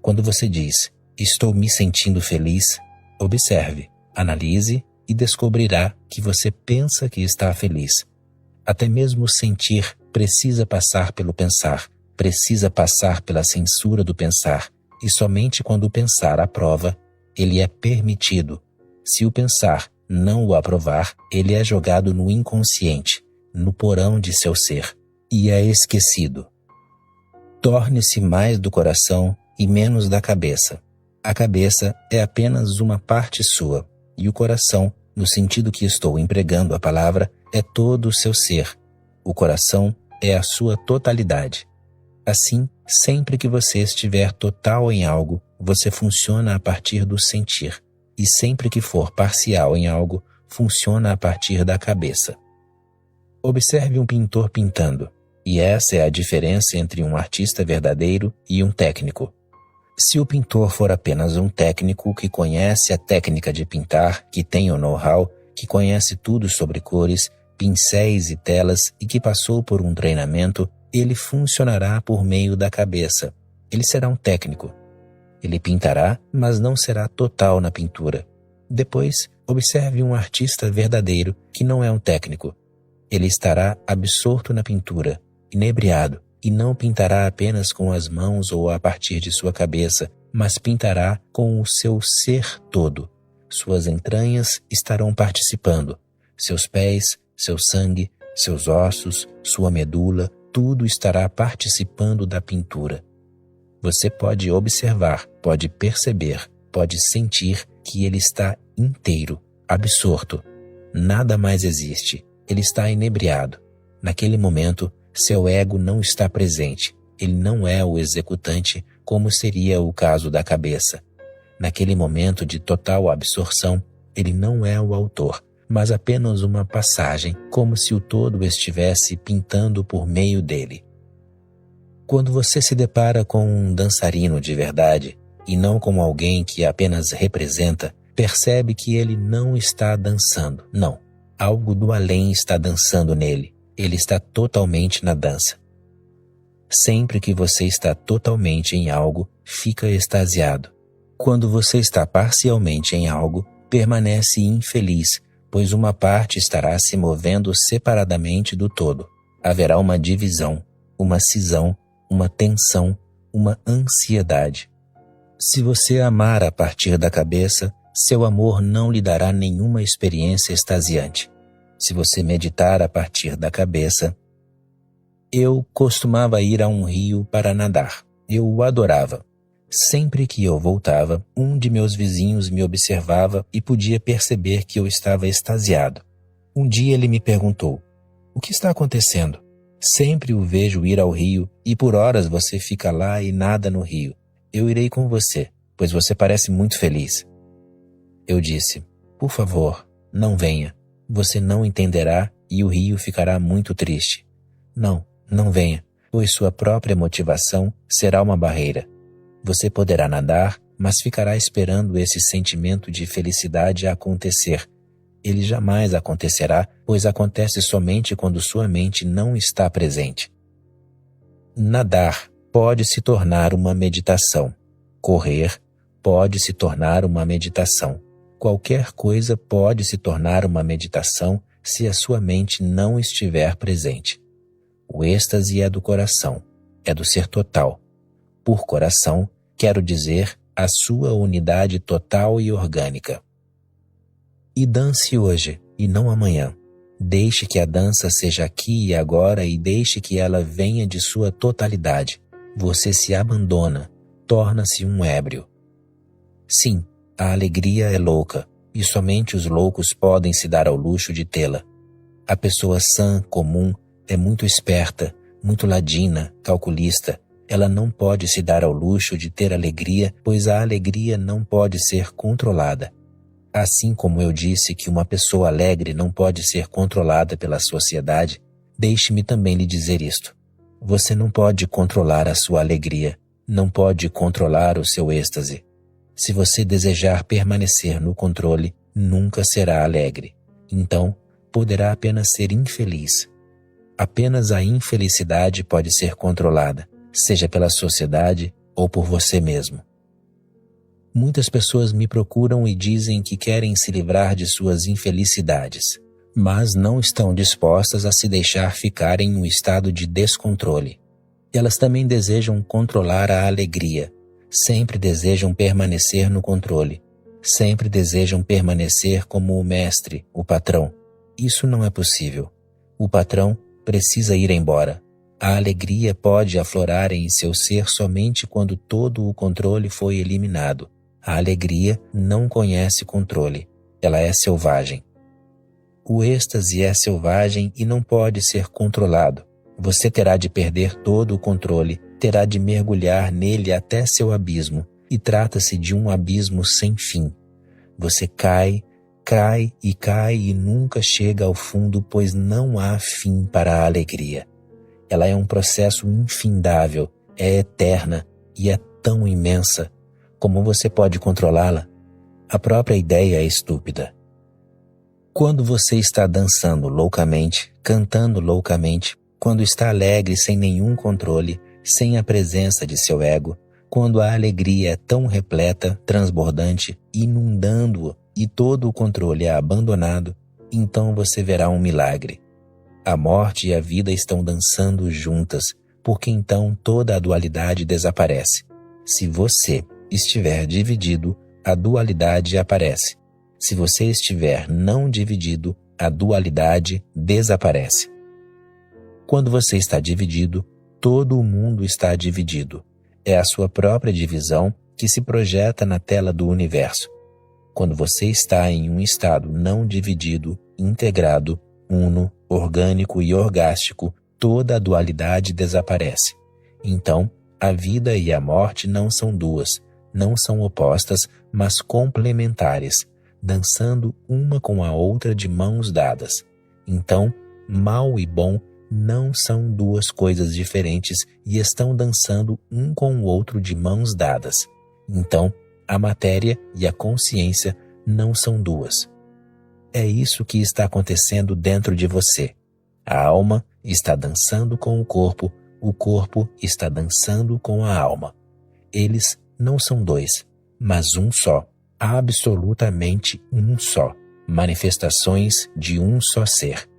Quando você diz, estou me sentindo feliz, observe, analise e descobrirá que você pensa que está feliz. Até mesmo o sentir precisa passar pelo pensar, precisa passar pela censura do pensar, e somente quando o pensar aprova, ele é permitido. Se o pensar não o aprovar, ele é jogado no inconsciente, no porão de seu ser, e é esquecido. Torne-se mais do coração e menos da cabeça. A cabeça é apenas uma parte sua, e o coração, no sentido que estou empregando a palavra, é todo o seu ser. O coração é a sua totalidade. Assim, sempre que você estiver total em algo, você funciona a partir do sentir. E sempre que for parcial em algo, funciona a partir da cabeça. Observe um pintor pintando, e essa é a diferença entre um artista verdadeiro e um técnico. Se o pintor for apenas um técnico que conhece a técnica de pintar, que tem o know-how, que conhece tudo sobre cores, pincéis e telas e que passou por um treinamento, ele funcionará por meio da cabeça. Ele será um técnico. Ele pintará, mas não será total na pintura. Depois, observe um artista verdadeiro que não é um técnico. Ele estará absorto na pintura, inebriado, e não pintará apenas com as mãos ou a partir de sua cabeça, mas pintará com o seu ser todo. Suas entranhas estarão participando. Seus pés, seu sangue, seus ossos, sua medula, tudo estará participando da pintura. Você pode observar, pode perceber, pode sentir que ele está inteiro, absorto. Nada mais existe. Ele está inebriado. Naquele momento, seu ego não está presente. Ele não é o executante, como seria o caso da cabeça. Naquele momento de total absorção, ele não é o autor, mas apenas uma passagem, como se o todo estivesse pintando por meio dele. Quando você se depara com um dançarino de verdade, e não com alguém que apenas representa, percebe que ele não está dançando, não. Algo do além está dançando nele. Ele está totalmente na dança. Sempre que você está totalmente em algo, fica extasiado. Quando você está parcialmente em algo, permanece infeliz, pois uma parte estará se movendo separadamente do todo. Haverá uma divisão, uma cisão, uma tensão, uma ansiedade. Se você amar a partir da cabeça, seu amor não lhe dará nenhuma experiência extasiante. Se você meditar a partir da cabeça, eu costumava ir a um rio para nadar. Eu o adorava. Sempre que eu voltava, um de meus vizinhos me observava e podia perceber que eu estava extasiado. Um dia ele me perguntou, o que está acontecendo? Sempre o vejo ir ao rio e por horas você fica lá e nada no rio. Eu irei com você, pois você parece muito feliz. Eu disse, por favor, não venha. Você não entenderá e o rio ficará muito triste. Não venha, pois sua própria motivação será uma barreira. Você poderá nadar, mas ficará esperando esse sentimento de felicidade acontecer. Ele jamais acontecerá, pois acontece somente quando sua mente não está presente. Nadar pode se tornar uma meditação. Correr pode se tornar uma meditação. Qualquer coisa pode se tornar uma meditação se a sua mente não estiver presente. O êxtase é do coração, é do ser total. Por coração, quero dizer a sua unidade total e orgânica. E dance hoje, e não amanhã. Deixe que a dança seja aqui e agora e deixe que ela venha de sua totalidade. Você se abandona, torna-se um ébrio. Sim, a alegria é louca, e somente os loucos podem se dar ao luxo de tê-la. A pessoa sã, comum, é muito esperta, muito ladina, calculista. Ela não pode se dar ao luxo de ter alegria, pois a alegria não pode ser controlada. Assim como eu disse que uma pessoa alegre não pode ser controlada pela sociedade, deixe-me também lhe dizer isto. Você não pode controlar a sua alegria, não pode controlar o seu êxtase. Se você desejar permanecer no controle, nunca será alegre. Então, poderá apenas ser infeliz. Apenas a infelicidade pode ser controlada, seja pela sociedade ou por você mesmo. Muitas pessoas me procuram e dizem que querem se livrar de suas infelicidades, mas não estão dispostas a se deixar ficar em um estado de descontrole. Elas também desejam controlar a alegria, sempre desejam permanecer no controle, sempre desejam permanecer como o mestre, o patrão. Isso não é possível. O patrão precisa ir embora. A alegria pode aflorar em seu ser somente quando todo o controle foi eliminado. A alegria não conhece controle. Ela é selvagem. O êxtase é selvagem e não pode ser controlado. Você terá de perder todo o controle, terá de mergulhar nele até seu abismo, e trata-se de um abismo sem fim. Você cai e nunca chega ao fundo, pois não há fim para a alegria. Ela é um processo infindável, é eterna e é tão imensa. Como você pode controlá-la? A própria ideia é estúpida. Quando você está dançando loucamente, cantando loucamente, quando está alegre sem nenhum controle, sem a presença de seu ego, quando a alegria é tão repleta, transbordante, inundando-o e todo o controle é abandonado, então você verá um milagre. A morte e a vida estão dançando juntas, porque então toda a dualidade desaparece. Se você estiver dividido, a dualidade aparece. Se você estiver não dividido, a dualidade desaparece. Quando você está dividido, todo o mundo está dividido. É a sua própria divisão que se projeta na tela do universo. Quando você está em um estado não dividido, integrado, uno, orgânico e orgástico, toda a dualidade desaparece. Então, a vida e a morte não são duas, não são opostas, mas complementares, dançando uma com a outra de mãos dadas. Então, mal e bom não são duas coisas diferentes e estão dançando um com o outro de mãos dadas. Então, a matéria e a consciência não são duas. É isso que está acontecendo dentro de você. A alma está dançando com o corpo está dançando com a alma. Eles não são dois, mas um só, absolutamente um só, manifestações de um só ser.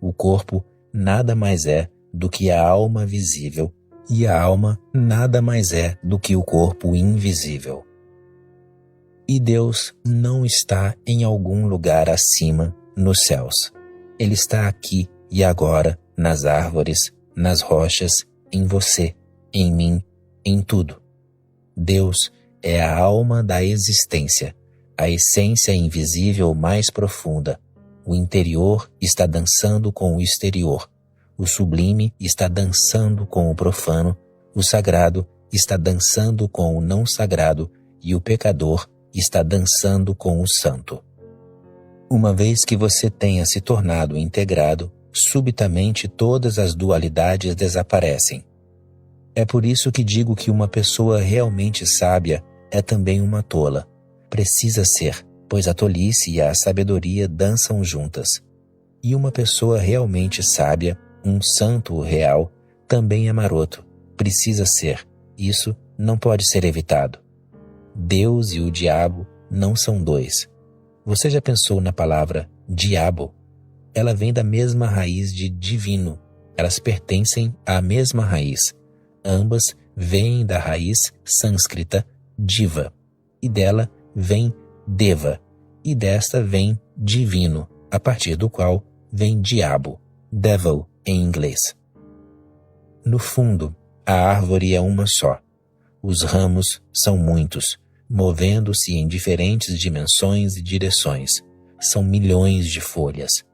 O corpo nada mais é do que a alma visível, e a alma nada mais é do que o corpo invisível. E Deus não está em algum lugar acima, nos céus. Ele está aqui e agora, nas árvores, nas rochas, em você, em mim, em tudo. Deus é a alma da existência, a essência invisível mais profunda. O interior está dançando com o exterior. O sublime está dançando com o profano. O sagrado está dançando com o não sagrado. E o pecador está dançando com o santo. Uma vez que você tenha se tornado integrado, subitamente todas as dualidades desaparecem. É por isso que digo que uma pessoa realmente sábia é também uma tola. Precisa ser, pois a tolice e a sabedoria dançam juntas. E uma pessoa realmente sábia, um santo real, também é maroto. Precisa ser. Isso não pode ser evitado. Deus e o diabo não são dois. Você já pensou na palavra diabo? Ela vem da mesma raiz de divino. Elas pertencem à mesma raiz. Ambas vêm da raiz sânscrita diva, e dela vem deva, e desta vem divino, a partir do qual vem diabo, devil em inglês. No fundo, a árvore é uma só. Os ramos são muitos, movendo-se em diferentes dimensões e direções. São milhões de folhas.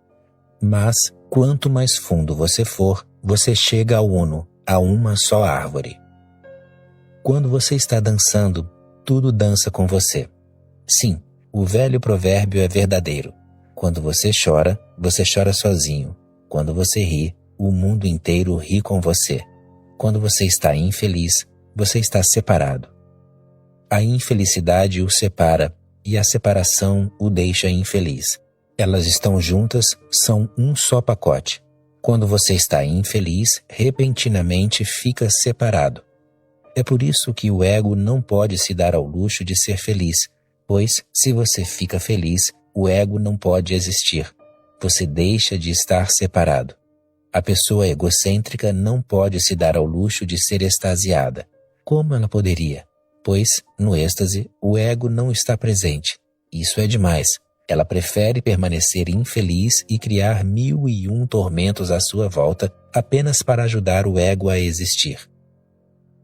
Mas, quanto mais fundo você for, você chega ao uno, a uma só árvore. Quando você está dançando, tudo dança com você. Sim, o velho provérbio é verdadeiro. Quando você chora sozinho. Quando você ri, o mundo inteiro ri com você. Quando você está infeliz, você está separado. A infelicidade o separa e a separação o deixa infeliz. Elas estão juntas, são um só pacote. Quando você está infeliz, repentinamente fica separado. É por isso que o ego não pode se dar ao luxo de ser feliz, pois, se você fica feliz, o ego não pode existir. Você deixa de estar separado. A pessoa egocêntrica não pode se dar ao luxo de ser extasiada. Como ela poderia? Pois, no êxtase, o ego não está presente. Isso é demais. Ela prefere permanecer infeliz e criar 1001 tormentos à sua volta apenas para ajudar o ego a existir.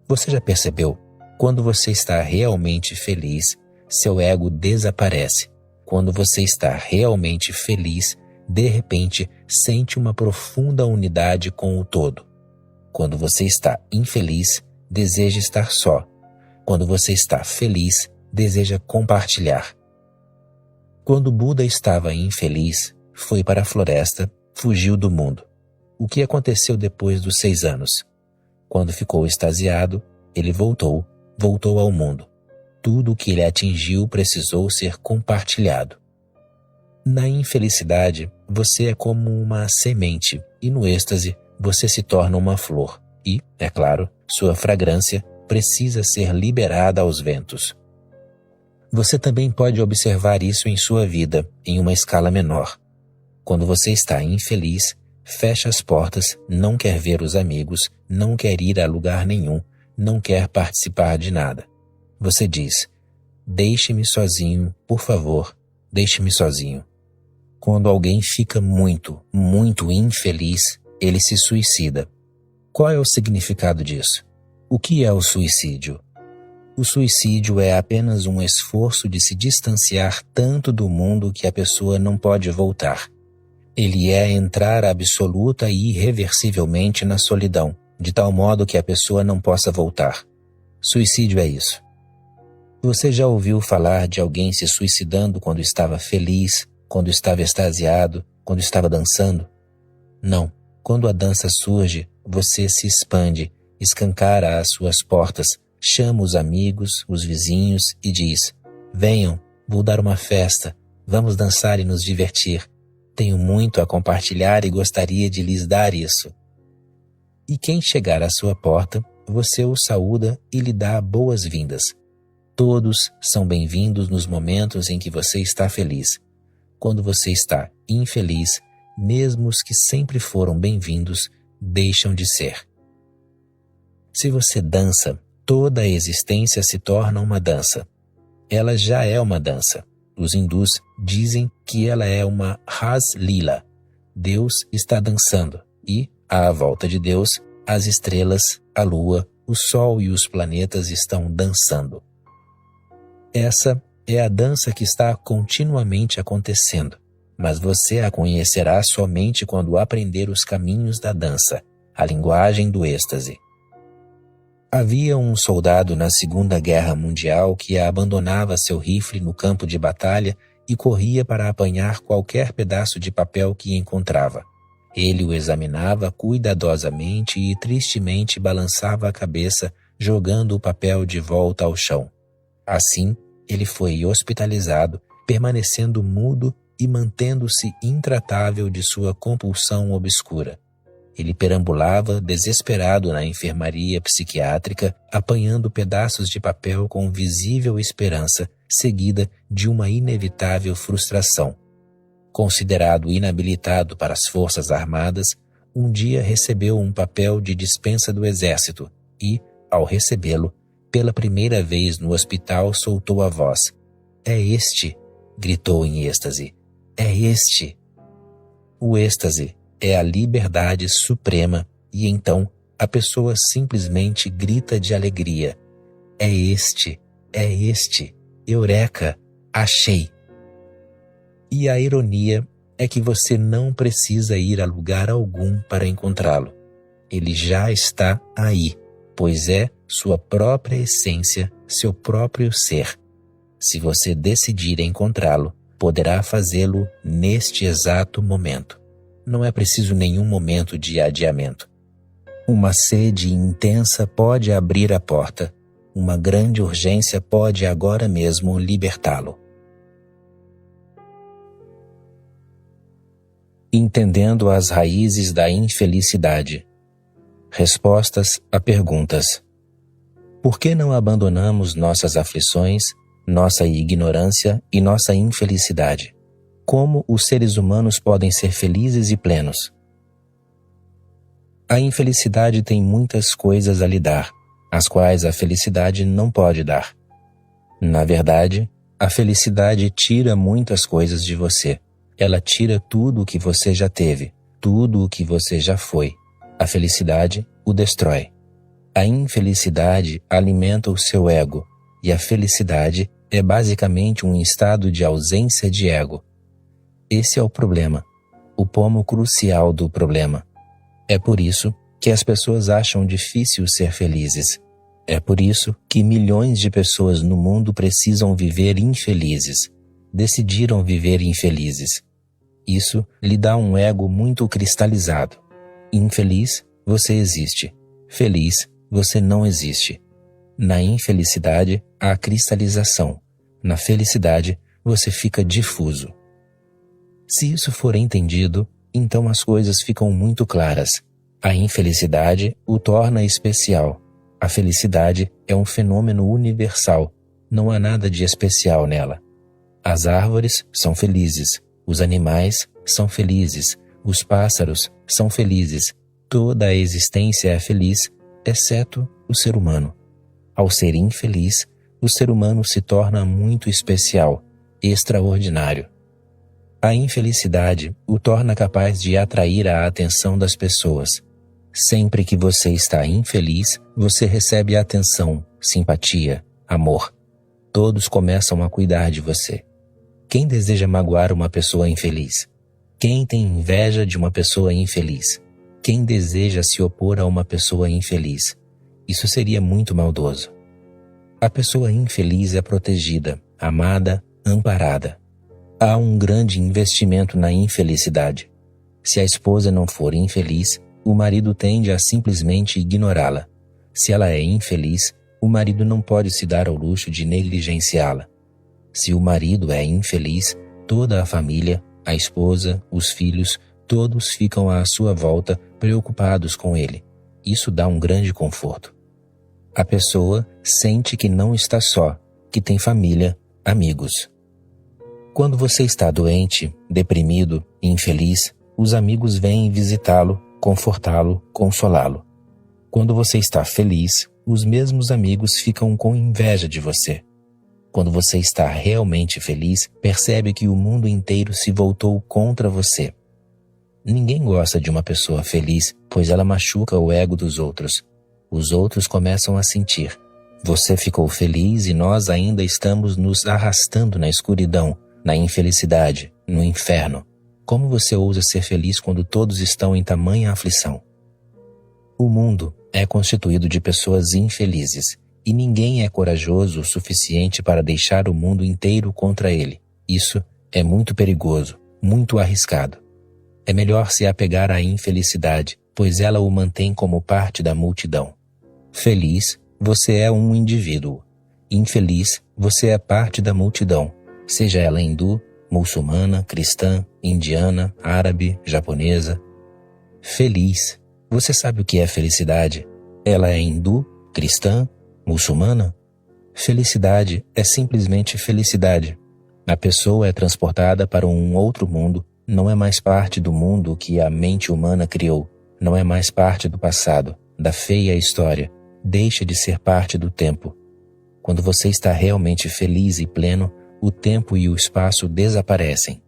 Você já percebeu? Quando você está realmente feliz, seu ego desaparece. Quando você está realmente feliz, de repente, sente uma profunda unidade com o todo. Quando você está infeliz, deseja estar só. Quando você está feliz, deseja compartilhar. Quando Buda estava infeliz, foi para a floresta, fugiu do mundo. O que aconteceu depois dos 6 anos? Quando ficou extasiado, ele voltou ao mundo. Tudo o que ele atingiu precisou ser compartilhado. Na infelicidade, você é como uma semente e no êxtase você se torna uma flor e, é claro, sua fragrância precisa ser liberada aos ventos. Você também pode observar isso em sua vida, em uma escala menor. Quando você está infeliz, fecha as portas, não quer ver os amigos, não quer ir a lugar nenhum, não quer participar de nada. Você diz: deixe-me sozinho, por favor, deixe-me sozinho. Quando alguém fica muito, muito infeliz, ele se suicida. Qual é o significado disso? O que é o suicídio? O suicídio é apenas um esforço de se distanciar tanto do mundo que a pessoa não pode voltar. Ele é entrar absoluta e irreversivelmente na solidão, de tal modo que a pessoa não possa voltar. Suicídio é isso. Você já ouviu falar de alguém se suicidando quando estava feliz, quando estava extasiado, quando estava dançando? Não. Quando a dança surge, você se expande, escancara as suas portas, chama os amigos, os vizinhos e diz: venham, vou dar uma festa, vamos dançar e nos divertir. Tenho muito a compartilhar e gostaria de lhes dar isso. E quem chegar à sua porta, você o saúda e lhe dá boas-vindas. Todos são bem-vindos nos momentos em que você está feliz. Quando você está infeliz, mesmo os que sempre foram bem-vindos deixam de ser. Se você dança, toda a existência se torna uma dança. Ela já é uma dança. Os hindus dizem que ela é uma Ras Lila. Deus está dançando e, à volta de Deus, as estrelas, a lua, o sol e os planetas estão dançando. Essa é a dança que está continuamente acontecendo, mas você a conhecerá somente quando aprender os caminhos da dança, a linguagem do êxtase. Havia um soldado na Segunda Guerra Mundial que abandonava seu rifle no campo de batalha e corria para apanhar qualquer pedaço de papel que encontrava. Ele o examinava cuidadosamente e tristemente balançava a cabeça, jogando o papel de volta ao chão. Assim, ele foi hospitalizado, permanecendo mudo e mantendo-se intratável de sua compulsão obscura. Ele perambulava desesperado na enfermaria psiquiátrica, apanhando pedaços de papel com visível esperança, seguida de uma inevitável frustração. Considerado inabilitado para as Forças Armadas, um dia recebeu um papel de dispensa do Exército e, ao recebê-lo, pela primeira vez no hospital soltou a voz: "É este!" gritou em êxtase. "É este!" O êxtase é a liberdade suprema e então a pessoa simplesmente grita de alegria: é este, eureka, achei. E a ironia é que você não precisa ir a lugar algum para encontrá-lo. Ele já está aí, pois é sua própria essência, seu próprio ser. Se você decidir encontrá-lo, poderá fazê-lo neste exato momento. Não é preciso nenhum momento de adiamento. Uma sede intensa pode abrir a porta. Uma grande urgência pode agora mesmo libertá-lo. Entendendo as raízes da infelicidade. Respostas a perguntas. Por que não abandonamos nossas aflições, nossa ignorância e nossa infelicidade? Como os seres humanos podem ser felizes e plenos? A infelicidade tem muitas coisas a lhe dar, as quais a felicidade não pode dar. Na verdade, a felicidade tira muitas coisas de você. Ela tira tudo o que você já teve, tudo o que você já foi. A felicidade o destrói. A infelicidade alimenta o seu ego, e a felicidade é basicamente um estado de ausência de ego. Esse é o problema, o pomo crucial do problema. É por isso que as pessoas acham difícil ser felizes. É por isso que milhões de pessoas no mundo precisam viver infelizes. Decidiram viver infelizes. Isso lhe dá um ego muito cristalizado. Infeliz, você existe. Feliz, você não existe. Na infelicidade, há cristalização. Na felicidade, você fica difuso. Se isso for entendido, então as coisas ficam muito claras. A infelicidade o torna especial. A felicidade é um fenômeno universal. Não há nada de especial nela. As árvores são felizes. Os animais são felizes. Os pássaros são felizes. Toda a existência é feliz, exceto o ser humano. Ao ser infeliz, o ser humano se torna muito especial, extraordinário. A infelicidade o torna capaz de atrair a atenção das pessoas. Sempre que você está infeliz, você recebe atenção, simpatia, amor. Todos começam a cuidar de você. Quem deseja magoar uma pessoa infeliz? Quem tem inveja de uma pessoa infeliz? Quem deseja se opor a uma pessoa infeliz? Isso seria muito maldoso. A pessoa infeliz é protegida, amada, amparada. Há um grande investimento na infelicidade. Se a esposa não for infeliz, o marido tende a simplesmente ignorá-la. Se ela é infeliz, o marido não pode se dar ao luxo de negligenciá-la. Se o marido é infeliz, toda a família, a esposa, os filhos, todos ficam à sua volta preocupados com ele. Isso dá um grande conforto. A pessoa sente que não está só, que tem família, amigos. Quando você está doente, deprimido, infeliz, os amigos vêm visitá-lo, confortá-lo, consolá-lo. Quando você está feliz, os mesmos amigos ficam com inveja de você. Quando você está realmente feliz, percebe que o mundo inteiro se voltou contra você. Ninguém gosta de uma pessoa feliz, pois ela machuca o ego dos outros. Os outros começam a sentir. Você ficou feliz e nós ainda estamos nos arrastando na escuridão, na infelicidade, no inferno. Como você ousa ser feliz quando todos estão em tamanha aflição? O mundo é constituído de pessoas infelizes, e ninguém é corajoso o suficiente para deixar o mundo inteiro contra ele. Isso é muito perigoso, muito arriscado. É melhor se apegar à infelicidade, pois ela o mantém como parte da multidão. Feliz, você é um indivíduo. Infeliz, você é parte da multidão, seja ela hindu, muçulmana, cristã, indiana, árabe, japonesa. Feliz, você sabe o que é felicidade? Ela é hindu, cristã, muçulmana? Felicidade é simplesmente felicidade. A pessoa é transportada para um outro mundo, não é mais parte do mundo que a mente humana criou, não é mais parte do passado, da feia história, deixa de ser parte do tempo. Quando você está realmente feliz e pleno, o tempo e o espaço desaparecem.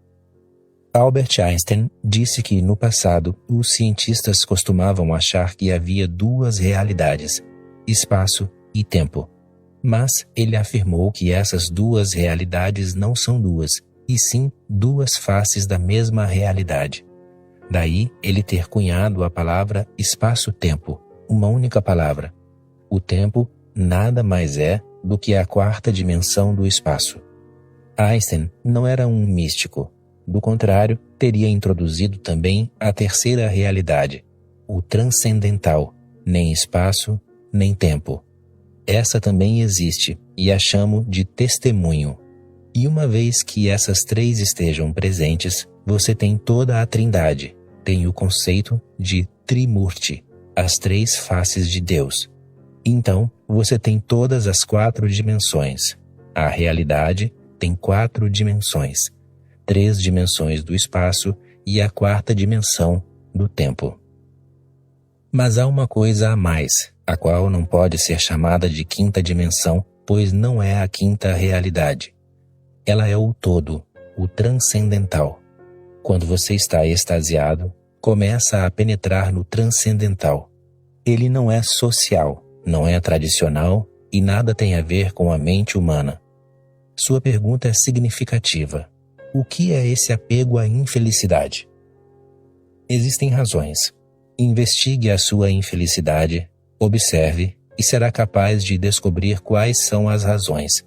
Albert Einstein disse que, no passado, os cientistas costumavam achar que havia duas realidades, espaço e tempo. Mas ele afirmou que essas duas realidades não são duas, e sim duas faces da mesma realidade. Daí ele ter cunhado a palavra espaço-tempo, uma única palavra. O tempo nada mais é do que a quarta dimensão do espaço. Einstein não era um místico. Do contrário, teria introduzido também a terceira realidade, o transcendental, nem espaço, nem tempo. Essa também existe e a chamo de testemunho. E uma vez que essas três estejam presentes, você tem toda a trindade, tem o conceito de Trimurti, as três faces de Deus. Então, você tem todas as quatro dimensões. A realidade tem quatro dimensões, 3 dimensões do espaço e a quarta dimensão do tempo. Mas há uma coisa a mais, a qual não pode ser chamada de quinta dimensão, pois não é a quinta realidade. Ela é o todo, o transcendental. Quando você está extasiado, começa a penetrar no transcendental. Ele não é social, não é tradicional e nada tem a ver com a mente humana. Sua pergunta é significativa. O que é esse apego à infelicidade? Existem razões. Investigue a sua infelicidade, observe e será capaz de descobrir quais são as razões.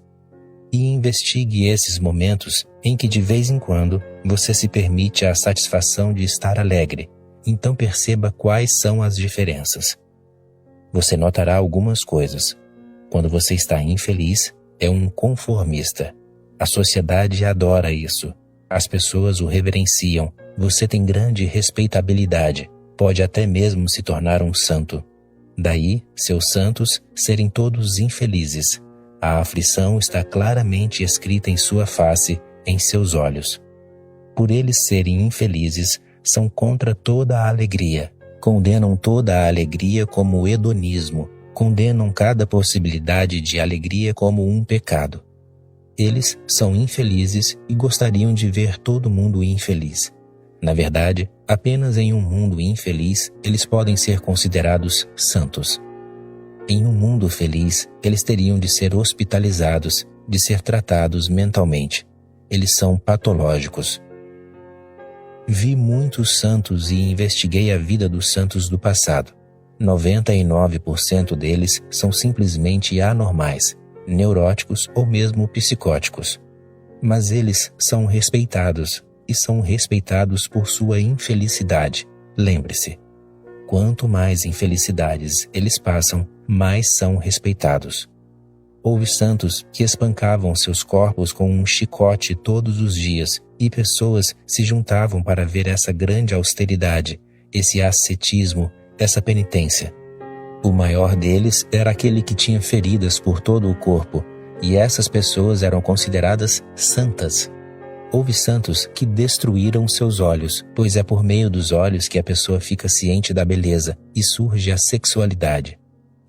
E investigue esses momentos em que de vez em quando você se permite a satisfação de estar alegre. Então perceba quais são as diferenças. Você notará algumas coisas. Quando você está infeliz, é um conformista. A sociedade adora isso. As pessoas o reverenciam. Você tem grande respeitabilidade. Pode até mesmo se tornar um santo. Daí, seus santos serem todos infelizes. A aflição está claramente escrita em sua face, em seus olhos. Por eles serem infelizes, são contra toda a alegria. Condenam toda a alegria como hedonismo. Condenam cada possibilidade de alegria como um pecado. Eles são infelizes e gostariam de ver todo mundo infeliz. Na verdade, apenas em um mundo infeliz eles podem ser considerados santos. Em um mundo feliz, eles teriam de ser hospitalizados, de ser tratados mentalmente. Eles são patológicos. Vi muitos santos e investiguei a vida dos santos do passado. 99% deles são simplesmente anormais, neuróticos ou mesmo psicóticos. Mas eles são respeitados, e são respeitados por sua infelicidade. Lembre-se, quanto mais infelicidades eles passam, mais são respeitados. Houve santos que espancavam seus corpos com um chicote todos os dias, e pessoas se juntavam para ver essa grande austeridade, esse ascetismo, essa penitência. O maior deles era aquele que tinha feridas por todo o corpo, e essas pessoas eram consideradas santas. Houve santos que destruíram seus olhos, pois é por meio dos olhos que a pessoa fica ciente da beleza e surge a sexualidade.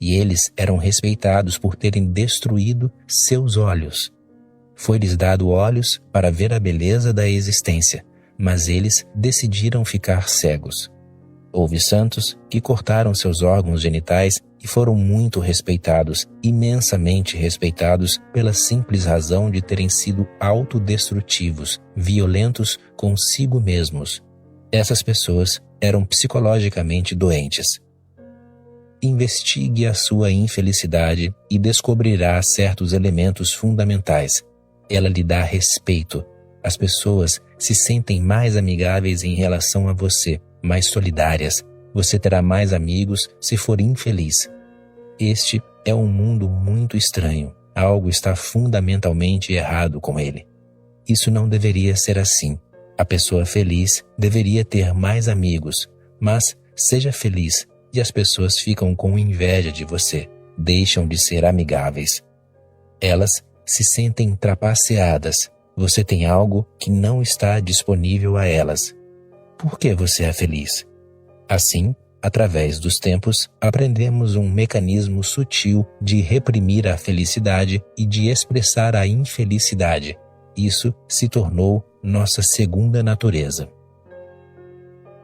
E eles eram respeitados por terem destruído seus olhos. Foi-lhes dado olhos para ver a beleza da existência, mas eles decidiram ficar cegos. Houve santos que cortaram seus órgãos genitais e foram muito respeitados, imensamente respeitados, pela simples razão de terem sido autodestrutivos, violentos consigo mesmos. Essas pessoas eram psicologicamente doentes. Investigue a sua infelicidade e descobrirá certos elementos fundamentais. Ela lhe dá respeito. As pessoas se sentem mais amigáveis em relação a você, mais solidárias. Você terá mais amigos se for infeliz. Este é um mundo muito estranho. Algo está fundamentalmente errado com ele. Isso não deveria ser assim. A pessoa feliz deveria ter mais amigos, mas seja feliz e as pessoas ficam com inveja de você, deixam de ser amigáveis. Elas se sentem trapaceadas. Você tem algo que não está disponível a elas. Por que você é feliz? Assim, através dos tempos, aprendemos um mecanismo sutil de reprimir a felicidade e de expressar a infelicidade. Isso se tornou nossa segunda natureza.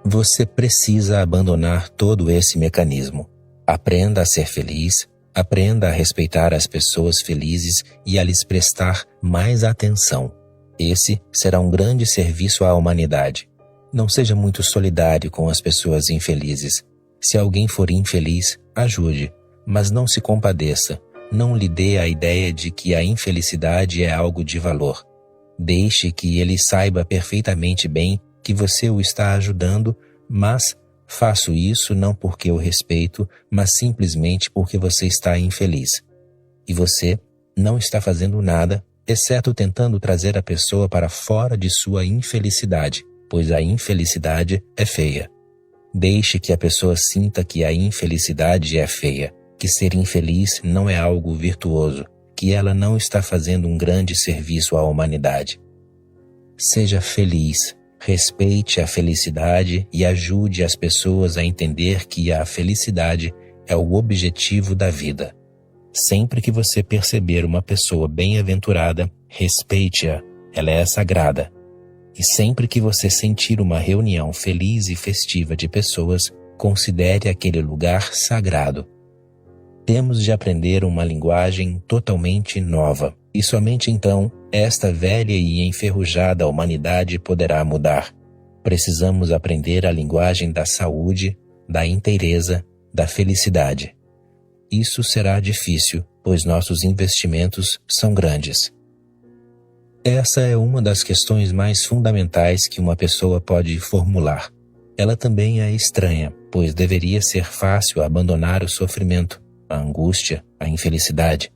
Você precisa abandonar todo esse mecanismo. Aprenda a ser feliz, Aprenda a respeitar as pessoas felizes e a lhes prestar mais atenção. Esse será um grande serviço à humanidade. Não seja muito solidário com as pessoas infelizes. Se alguém for infeliz, ajude, mas não se compadeça. Não lhe dê a ideia de que a infelicidade é algo de valor. Deixe que ele saiba perfeitamente bem que você o está ajudando, mas faço isso não porque o respeito, mas simplesmente porque você está infeliz. E você não está fazendo nada, exceto tentando trazer a pessoa para fora de sua infelicidade, pois a infelicidade é feia. Deixe que a pessoa sinta que a infelicidade é feia, que ser infeliz não é algo virtuoso, que ela não está fazendo um grande serviço à humanidade. Seja feliz, respeite a felicidade e ajude as pessoas a entender que a felicidade é o objetivo da vida. Sempre que você perceber uma pessoa bem-aventurada, respeite-a, ela é sagrada. E sempre que você sentir uma reunião feliz e festiva de pessoas, considere aquele lugar sagrado. Temos de aprender uma linguagem totalmente nova, e somente então esta velha e enferrujada humanidade poderá mudar. Precisamos aprender a linguagem da saúde, da inteireza, da felicidade. Isso será difícil, pois nossos investimentos são grandes. Essa é uma das questões mais fundamentais que uma pessoa pode formular. Ela também é estranha, pois deveria ser fácil abandonar o sofrimento, a angústia, a infelicidade.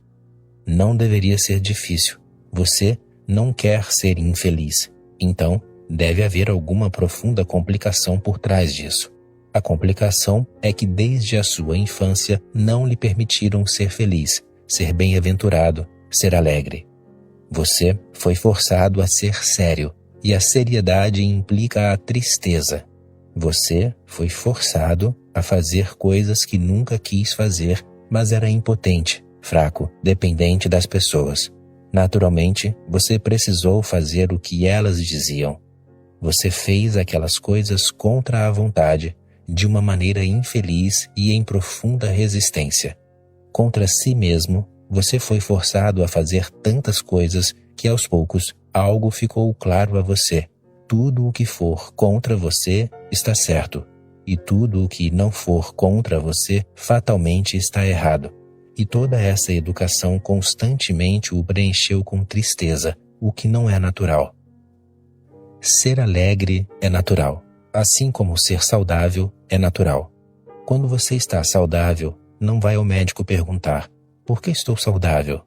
Não deveria ser difícil. Você não quer ser infeliz. Então, deve haver alguma profunda complicação por trás disso. A complicação é que desde a sua infância não lhe permitiram ser feliz, ser bem-aventurado, ser alegre. Você foi forçado a ser sério, e a seriedade implica a tristeza. Você foi forçado a fazer coisas que nunca quis fazer, mas era impotente, fraco, dependente das pessoas. Naturalmente, você precisou fazer o que elas diziam. Você fez aquelas coisas contra a vontade, de uma maneira infeliz e em profunda resistência. Contra si mesmo, você foi forçado a fazer tantas coisas que aos poucos algo ficou claro a você. Tudo o que for contra você está certo, e tudo o que não for contra você fatalmente está errado. E toda essa educação constantemente o preencheu com tristeza, o que não é natural. Ser alegre é natural, assim como ser saudável é natural. Quando você está saudável, não vai ao médico perguntar: por que estou saudável?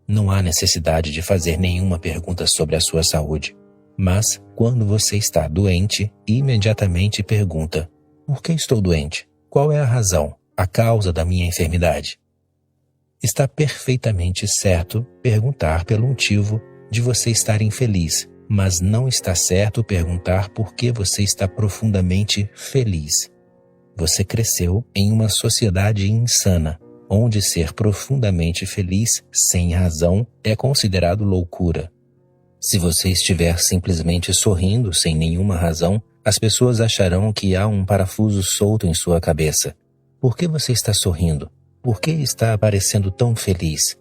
Não há necessidade de fazer nenhuma pergunta sobre a sua saúde. Mas, quando você está doente, imediatamente pergunta: por que estou doente? Qual é a razão, a causa da minha enfermidade? Está perfeitamente certo perguntar pelo motivo de você estar infeliz, mas não está certo perguntar por que você está profundamente feliz. Você cresceu em uma sociedade insana, onde ser profundamente feliz sem razão é considerado loucura. Se você estiver simplesmente sorrindo sem nenhuma razão, as pessoas acharão que há um parafuso solto em sua cabeça. Por que você está sorrindo? Por que está parecendo tão feliz?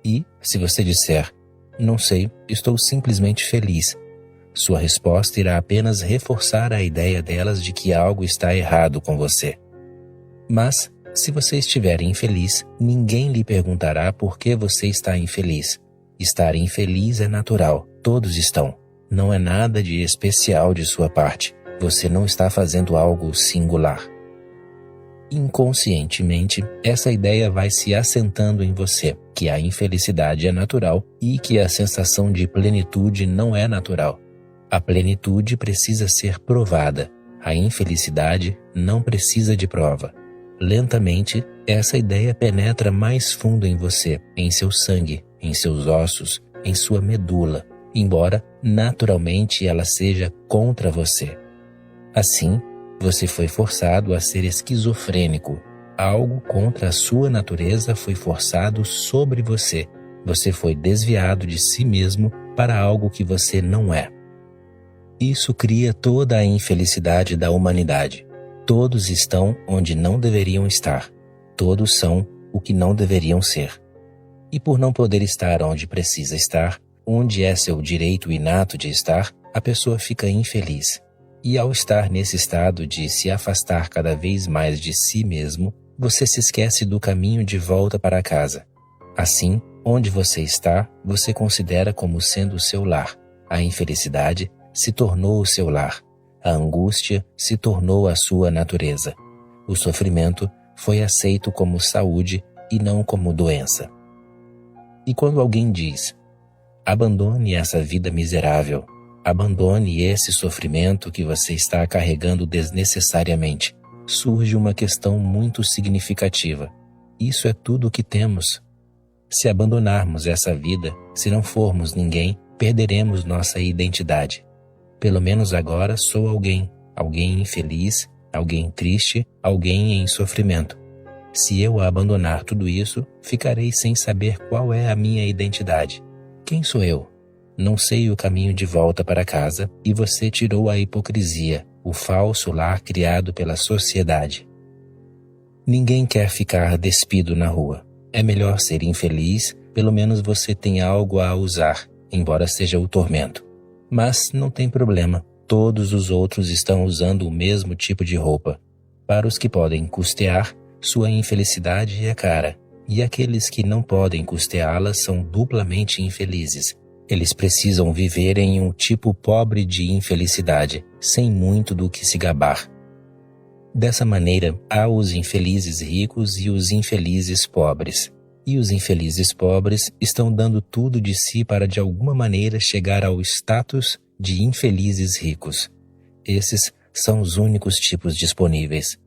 E, se você disser: não sei, estou simplesmente feliz, sua resposta irá apenas reforçar a ideia delas de que algo está errado com você. Mas, se você estiver infeliz, ninguém lhe perguntará por que você está infeliz. Estar infeliz é natural, todos estão. Não é nada de especial de sua parte. Você não está fazendo algo singular. Inconscientemente, essa ideia vai se assentando em você, que a infelicidade é natural e que a sensação de plenitude não é natural. A plenitude precisa ser provada. A infelicidade não precisa de prova. Lentamente, essa ideia penetra mais fundo em você, em seu sangue, em seus ossos, em sua medula, embora naturalmente ela seja contra você. Assim, você foi forçado a ser esquizofrênico. Algo contra a sua natureza foi forçado sobre você. Você foi desviado de si mesmo para algo que você não é. Isso cria toda a infelicidade da humanidade. Todos estão onde não deveriam estar. Todos são o que não deveriam ser. E por não poder estar onde precisa estar, onde é seu direito inato de estar, a pessoa fica infeliz. E ao estar nesse estado de se afastar cada vez mais de si mesmo, você se esquece do caminho de volta para casa. Assim, onde você está, você considera como sendo o seu lar. A infelicidade se tornou o seu lar. A angústia se tornou a sua natureza. O sofrimento foi aceito como saúde e não como doença. E quando alguém diz: abandone essa vida miserável, abandone esse sofrimento que você está carregando desnecessariamente, surge uma questão muito significativa. Isso é tudo o que temos. Se abandonarmos essa vida, se não formos ninguém, perderemos nossa identidade. Pelo menos agora sou alguém, alguém infeliz, alguém triste, alguém em sofrimento. Se eu abandonar tudo isso, ficarei sem saber qual é a minha identidade. Quem sou eu? Não sei o caminho de volta para casa e você tirou a hipocrisia, o falso lar criado pela sociedade. Ninguém quer ficar despido na rua. É melhor ser infeliz, pelo menos você tem algo a usar, embora seja o tormento. Mas não tem problema, todos os outros estão usando o mesmo tipo de roupa. Para os que podem custear, sua infelicidade é cara, e aqueles que não podem custeá-la são duplamente infelizes. Eles precisam viver em um tipo pobre de infelicidade, sem muito do que se gabar. Dessa maneira, há os infelizes ricos e os infelizes pobres. E os infelizes pobres estão dando tudo de si para de alguma maneira chegar ao status de infelizes ricos. Esses são os únicos tipos disponíveis.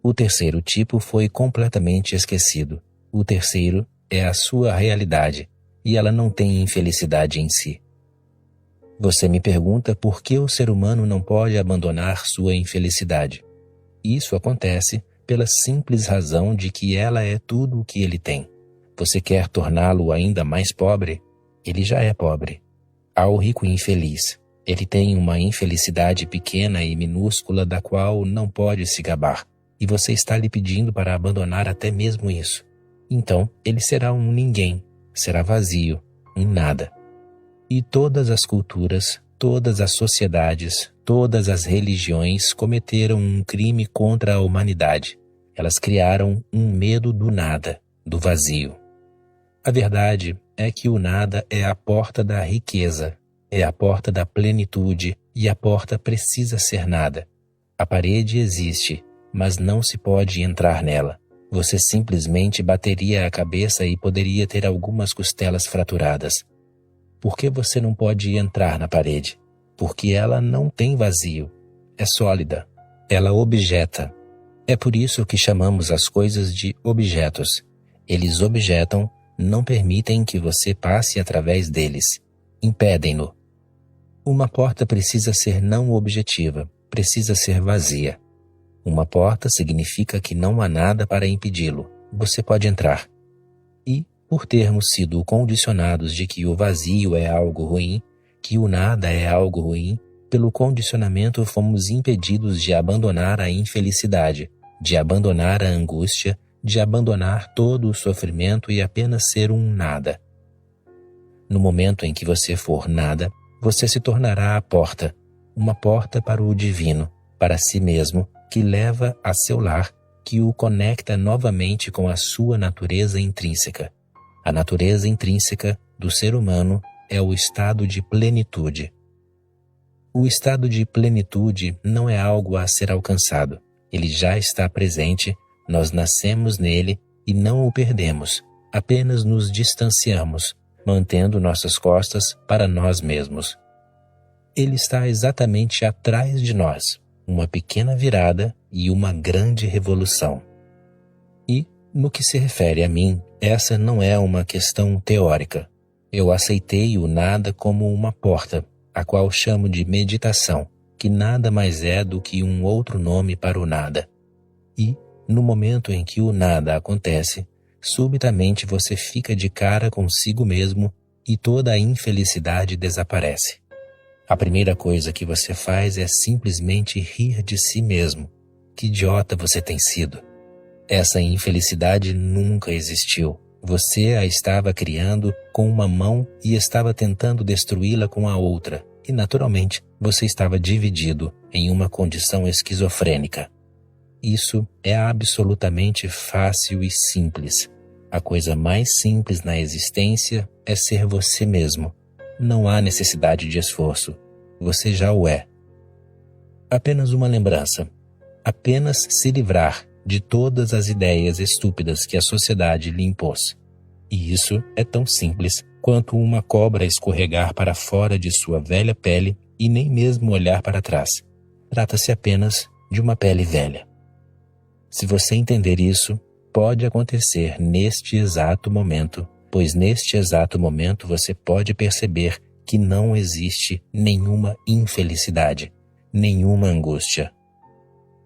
O terceiro tipo foi completamente esquecido. O terceiro é a sua realidade, e ela não tem infelicidade em si. Você me pergunta por que o ser humano não pode abandonar sua infelicidade. Isso acontece pela simples razão de que ela é tudo o que ele tem. Você quer torná-lo ainda mais pobre? Ele já é pobre. Ao rico infeliz, ele tem uma infelicidade pequena e minúscula da qual não pode se gabar, e você está lhe pedindo para abandonar até mesmo isso. Então, ele será um ninguém, será vazio, um nada. E todas as culturas, todas as sociedades, todas as religiões cometeram um crime contra a humanidade. Elas criaram um medo do nada, do vazio. A verdade é que o nada é a porta da riqueza, é a porta da plenitude, e a porta precisa ser nada. A parede existe, mas não se pode entrar nela. Você simplesmente bateria a cabeça e poderia ter algumas costelas fraturadas. Por que você não pode entrar na parede? Porque ela não tem vazio. É sólida. Ela objeta. É por isso que chamamos as coisas de objetos. Eles objetam, não permitem que você passe através deles. Impedem-no. Uma porta precisa ser não objetiva, precisa ser vazia. Uma porta significa que não há nada para impedi-lo. Você pode entrar. E, por termos sido condicionados de que o vazio é algo ruim, que o nada é algo ruim, pelo condicionamento fomos impedidos de abandonar a infelicidade, de abandonar a angústia, de abandonar todo o sofrimento e apenas ser um nada. No momento em que você for nada, você se tornará a porta, uma porta para o divino, para si mesmo, que leva a seu lar, que o conecta novamente com a sua natureza intrínseca. A natureza intrínseca do ser humano é o estado de plenitude. O estado de plenitude não é algo a ser alcançado. Ele já está presente, nós nascemos nele e não o perdemos, apenas nos distanciamos, mantendo nossas costas para nós mesmos. Ele está exatamente atrás de nós, uma pequena virada e uma grande revolução. E, no que se refere a mim, essa não é uma questão teórica. Eu aceitei o nada como uma porta, a qual chamo de meditação, que nada mais é do que um outro nome para o nada. E, no momento em que o nada acontece, subitamente você fica de cara consigo mesmo e toda a infelicidade desaparece. A primeira coisa que você faz é simplesmente rir de si mesmo. Que idiota você tem sido! Essa infelicidade nunca existiu. Você a estava criando com uma mão e estava tentando destruí-la com a outra, e naturalmente você estava dividido em uma condição esquizofrênica. Isso é absolutamente fácil e simples. A coisa mais simples na existência é ser você mesmo. Não há necessidade de esforço. Você já o é. Apenas uma lembrança. Apenas se livrar de todas as ideias estúpidas que a sociedade lhe impôs. E isso é tão simples quanto uma cobra escorregar para fora de sua velha pele e nem mesmo olhar para trás. Trata-se apenas de uma pele velha. Se você entender isso, pode acontecer neste exato momento, pois neste exato momento você pode perceber que não existe nenhuma infelicidade, nenhuma angústia.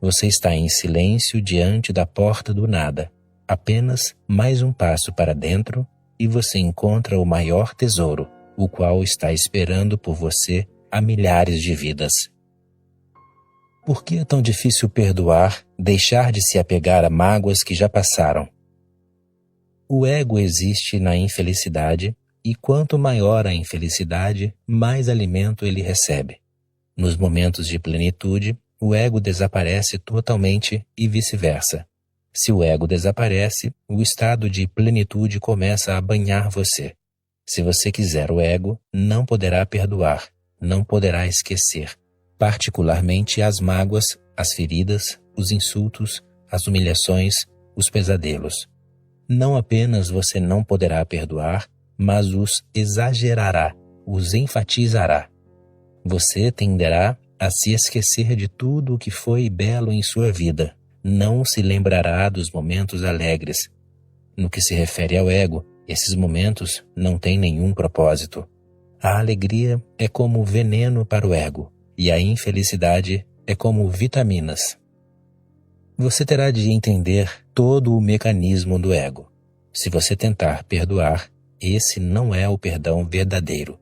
Você está em silêncio diante da porta do nada, apenas mais um passo para dentro e você encontra o maior tesouro, o qual está esperando por você há milhares de vidas. Por que é tão difícil perdoar, deixar de se apegar a mágoas que já passaram? O ego existe na infelicidade e quanto maior a infelicidade, mais alimento ele recebe. Nos momentos de plenitude, o ego desaparece totalmente e vice-versa. Se o ego desaparece, o estado de plenitude começa a banhar você. Se você quiser o ego, não poderá perdoar, não poderá esquecer, particularmente as mágoas, as feridas, os insultos, as humilhações, os pesadelos. Não apenas você não poderá perdoar, mas os exagerará, os enfatizará. Você tenderá a se esquecer de tudo o que foi belo em sua vida. Não se lembrará dos momentos alegres. No que se refere ao ego, esses momentos não têm nenhum propósito. A alegria é como veneno para o ego, e a infelicidade é como vitaminas. Você terá de entender todo o mecanismo do ego. Se você tentar perdoar, esse não é o perdão verdadeiro.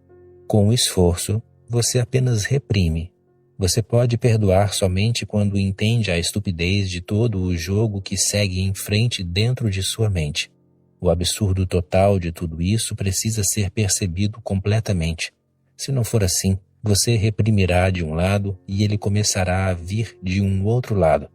Com esforço, você apenas reprime. Você pode perdoar somente quando entende a estupidez de todo o jogo que segue em frente dentro de sua mente. O absurdo total de tudo isso precisa ser percebido completamente. Se não for assim, você reprimirá de um lado e ele começará a vir de um outro lado.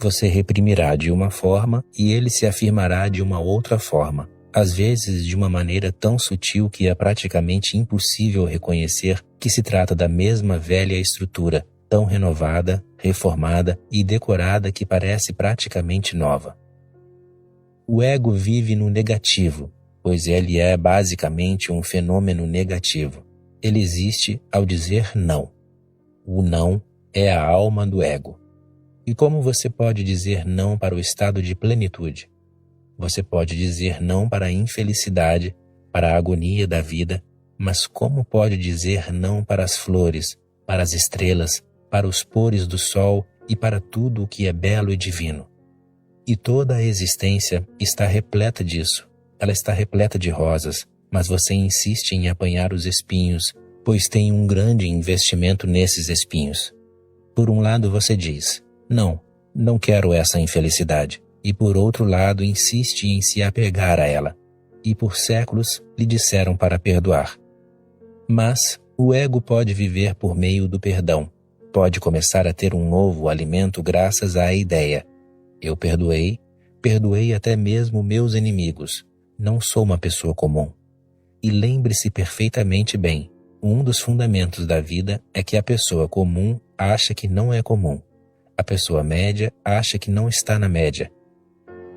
Você reprimirá de uma forma e ele se afirmará de uma outra forma, às vezes de uma maneira tão sutil que é praticamente impossível reconhecer que se trata da mesma velha estrutura, tão renovada, reformada e decorada que parece praticamente nova. O ego vive no negativo, pois ele é basicamente um fenômeno negativo. Ele existe ao dizer não. O não é a alma do ego. E como você pode dizer não para o estado de plenitude? Você pode dizer não para a infelicidade, para a agonia da vida, mas como pode dizer não para as flores, para as estrelas, para os pores do sol e para tudo o que é belo e divino? E toda a existência está repleta disso. Ela está repleta de rosas, mas você insiste em apanhar os espinhos, pois tem um grande investimento nesses espinhos. Por um lado você diz, não quero essa infelicidade. E por outro lado insiste em se apegar a ela, e por séculos lhe disseram para perdoar. Mas o ego pode viver por meio do perdão, pode começar a ter um novo alimento graças à ideia. Eu perdoei até mesmo meus inimigos, não sou uma pessoa comum. E lembre-se perfeitamente bem, um dos fundamentos da vida é que a pessoa comum acha que não é comum. A pessoa média acha que não está na média.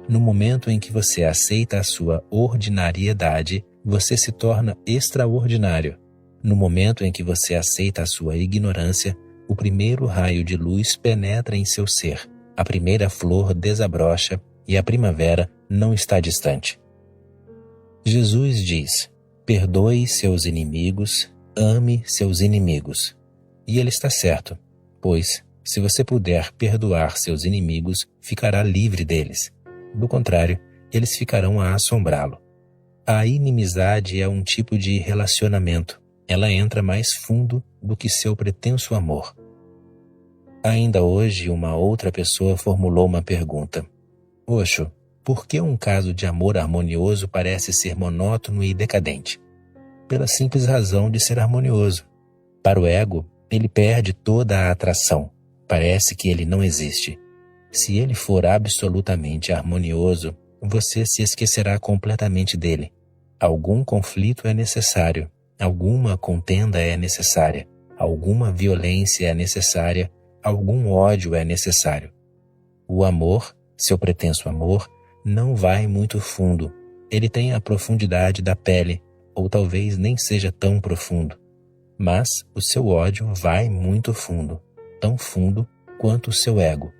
No momento em que você aceita a sua ordinariedade, você se torna extraordinário. No momento em que você aceita a sua ignorância, o primeiro raio de luz penetra em seu ser, a primeira flor desabrocha e a primavera não está distante. Jesus diz, perdoe seus inimigos, ame seus inimigos. E ele está certo, pois, se você puder perdoar seus inimigos, ficará livre deles. Do contrário, eles ficarão a assombrá-lo. A inimizade é um tipo de relacionamento. Ela entra mais fundo do que seu pretenso amor. Ainda hoje, uma outra pessoa formulou uma pergunta. Osho, por que um caso de amor harmonioso parece ser monótono e decadente? Pela simples razão de ser harmonioso. Para o ego, ele perde toda a atração. Parece que ele não existe. Se ele for absolutamente harmonioso, você se esquecerá completamente dele. Algum conflito é necessário, alguma contenda é necessária, alguma violência é necessária, algum ódio é necessário. O amor, seu pretenso amor, não vai muito fundo. Ele tem a profundidade da pele, ou talvez nem seja tão profundo. Mas o seu ódio vai muito fundo, tão fundo quanto o seu ego.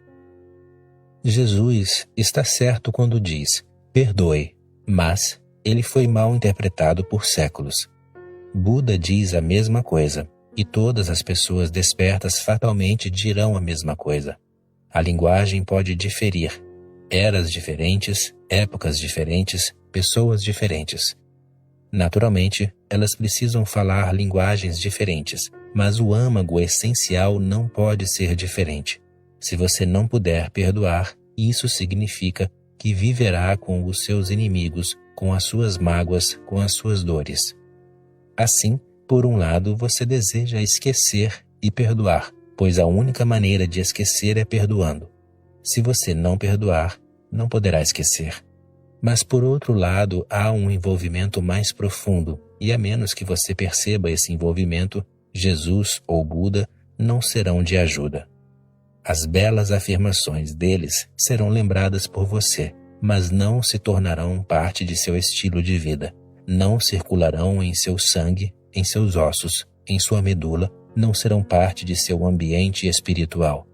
Jesus está certo quando diz, perdoe, mas ele foi mal interpretado por séculos. Buda diz a mesma coisa, e todas as pessoas despertas fatalmente dirão a mesma coisa. A linguagem pode diferir. Eras diferentes, épocas diferentes, pessoas diferentes. Naturalmente, elas precisam falar linguagens diferentes, mas o âmago essencial não pode ser diferente. Se você não puder perdoar, isso significa que viverá com os seus inimigos, com as suas mágoas, com as suas dores. Assim, por um lado, você deseja esquecer e perdoar, pois a única maneira de esquecer é perdoando. Se você não perdoar, não poderá esquecer. Mas por outro lado, há um envolvimento mais profundo, e a menos que você perceba esse envolvimento, Jesus ou Buda não serão de ajuda. As belas afirmações deles serão lembradas por você, mas não se tornarão parte de seu estilo de vida. Não circularão em seu sangue, em seus ossos, em sua medula, não serão parte de seu ambiente espiritual.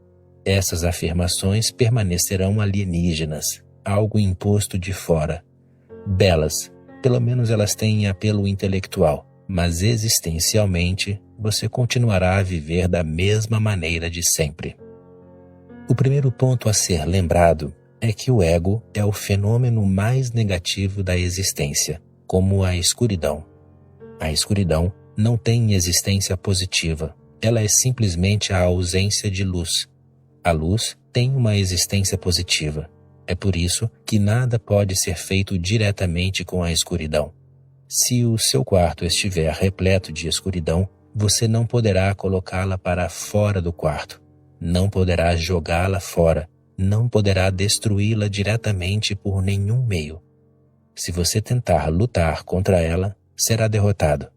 Essas afirmações permanecerão alienígenas, algo imposto de fora. Belas, pelo menos elas têm apelo intelectual, mas existencialmente você continuará a viver da mesma maneira de sempre. O primeiro ponto a ser lembrado é que o ego é o fenômeno mais negativo da existência, como a escuridão. A escuridão não tem existência positiva, ela é simplesmente a ausência de luz. A luz tem uma existência positiva. É por isso que nada pode ser feito diretamente com a escuridão. Se o seu quarto estiver repleto de escuridão, você não poderá colocá-la para fora do quarto. Não poderá jogá-la fora, não poderá destruí-la diretamente por nenhum meio. Se você tentar lutar contra ela, será derrotado.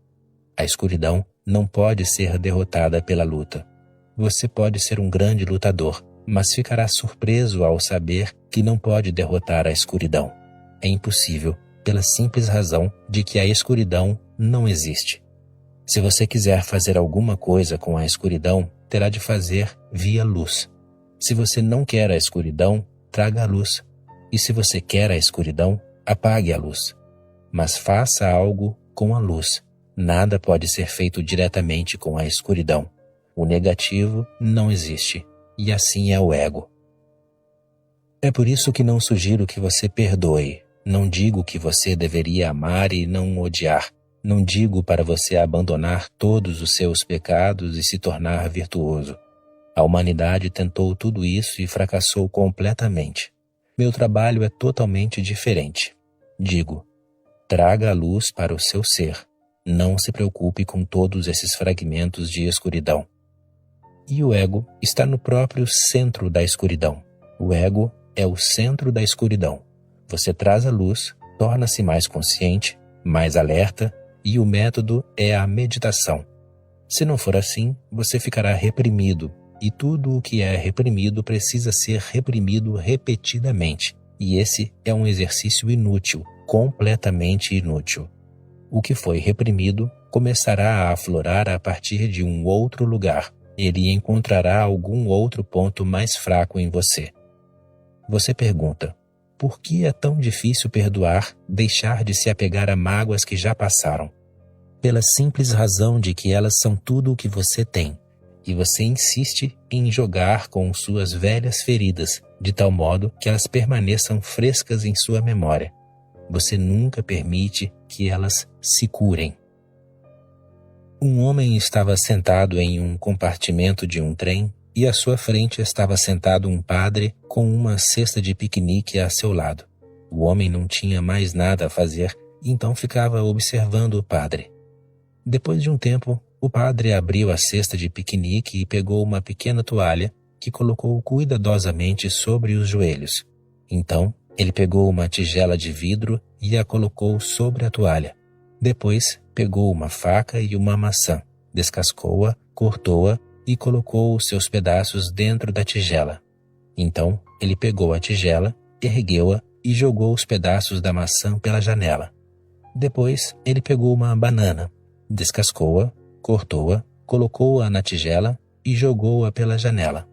A escuridão não pode ser derrotada pela luta. Você pode ser um grande lutador, mas ficará surpreso ao saber que não pode derrotar a escuridão. É impossível, pela simples razão de que a escuridão não existe. Se você quiser fazer alguma coisa com a escuridão, terá de fazer via luz. Se você não quer a escuridão, traga a luz. E se você quer a escuridão, apague a luz. Mas faça algo com a luz. Nada pode ser feito diretamente com a escuridão. O negativo não existe, e assim é o ego. É por isso que não sugiro que você perdoe. Não digo que você deveria amar e não odiar. Não digo para você abandonar todos os seus pecados e se tornar virtuoso. A humanidade tentou tudo isso e fracassou completamente. Meu trabalho é totalmente diferente. Digo, traga a luz para o seu ser. Não se preocupe com todos esses fragmentos de escuridão. E o ego está no próprio centro da escuridão. O ego é o centro da escuridão. Você traz a luz, torna-se mais consciente, mais alerta, e o método é a meditação. Se não for assim, você ficará reprimido, e tudo o que é reprimido precisa ser reprimido repetidamente, e esse é um exercício inútil, completamente inútil. O que foi reprimido começará a aflorar a partir de um outro lugar. Ele encontrará algum outro ponto mais fraco em você. Você pergunta, por que é tão difícil perdoar, deixar de se apegar a mágoas que já passaram? Pela simples razão de que elas são tudo o que você tem, e você insiste em jogar com suas velhas feridas, de tal modo que elas permaneçam frescas em sua memória. Você nunca permite que elas se curem. Um homem estava sentado em um compartimento de um trem e à sua frente estava sentado um padre com uma cesta de piquenique a seu lado. O homem não tinha mais nada a fazer, então ficava observando o padre. Depois de um tempo, o padre abriu a cesta de piquenique e pegou uma pequena toalha que colocou cuidadosamente sobre os joelhos. Então, ele pegou uma tigela de vidro e a colocou sobre a toalha. Depois, pegou uma faca e uma maçã, descascou-a, cortou-a e colocou os seus pedaços dentro da tigela. Então, ele pegou a tigela, ergueu-a e jogou os pedaços da maçã pela janela. Depois, ele pegou uma banana, descascou-a, cortou-a, colocou-a na tigela e jogou-a pela janela.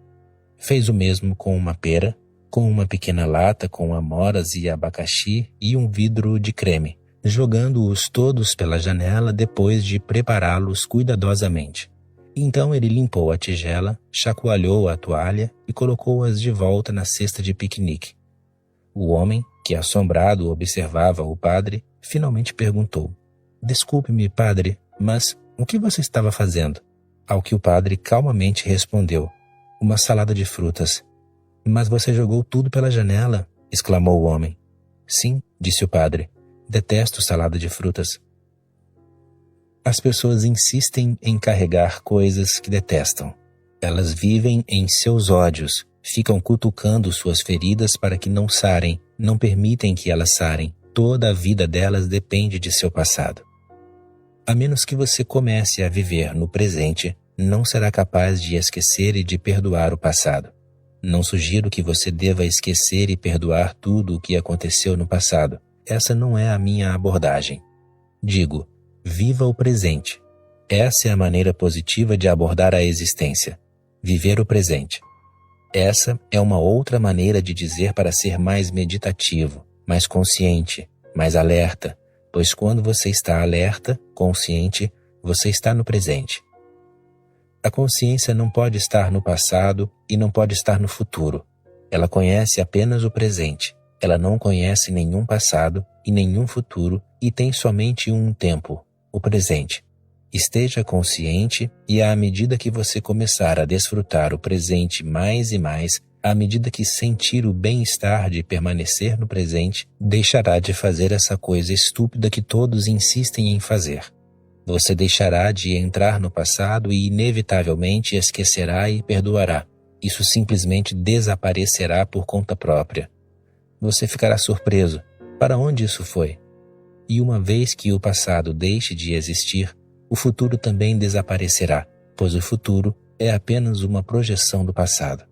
Fez o mesmo com uma pera, com uma pequena lata com amoras e abacaxi e um vidro de creme, jogando-os todos pela janela depois de prepará-los cuidadosamente. Então ele limpou a tigela, chacoalhou a toalha e colocou-as de volta na cesta de piquenique. O homem, que assombrado observava o padre, finalmente perguntou: "Desculpe-me, padre, mas o que você estava fazendo?" Ao que o padre calmamente respondeu: "Uma salada de frutas." "Mas você jogou tudo pela janela?" exclamou o homem. "Sim", disse o padre. "Detesto salada de frutas." As pessoas insistem em carregar coisas que detestam. Elas vivem em seus ódios, ficam cutucando suas feridas para que não sarem, não permitem que elas sarem. Toda a vida delas depende de seu passado. A menos que você comece a viver no presente, não será capaz de esquecer e de perdoar o passado. Não sugiro que você deva esquecer e perdoar tudo o que aconteceu no passado. Essa não é a minha abordagem. Digo, viva o presente. Essa é a maneira positiva de abordar a existência. Viver o presente. Essa é uma outra maneira de dizer para ser mais meditativo, mais consciente, mais alerta, pois quando você está alerta, consciente, você está no presente. A consciência não pode estar no passado e não pode estar no futuro. Ela conhece apenas o presente. Ela não conhece nenhum passado e nenhum futuro e tem somente um tempo, o presente. Esteja consciente e à medida que você começar a desfrutar o presente mais e mais, à medida que sentir o bem-estar de permanecer no presente, deixará de fazer essa coisa estúpida que todos insistem em fazer. Você deixará de entrar no passado e inevitavelmente esquecerá e perdoará. Isso simplesmente desaparecerá por conta própria. Você ficará surpreso. Para onde isso foi? E uma vez que o passado deixe de existir, o futuro também desaparecerá, pois o futuro é apenas uma projeção do passado.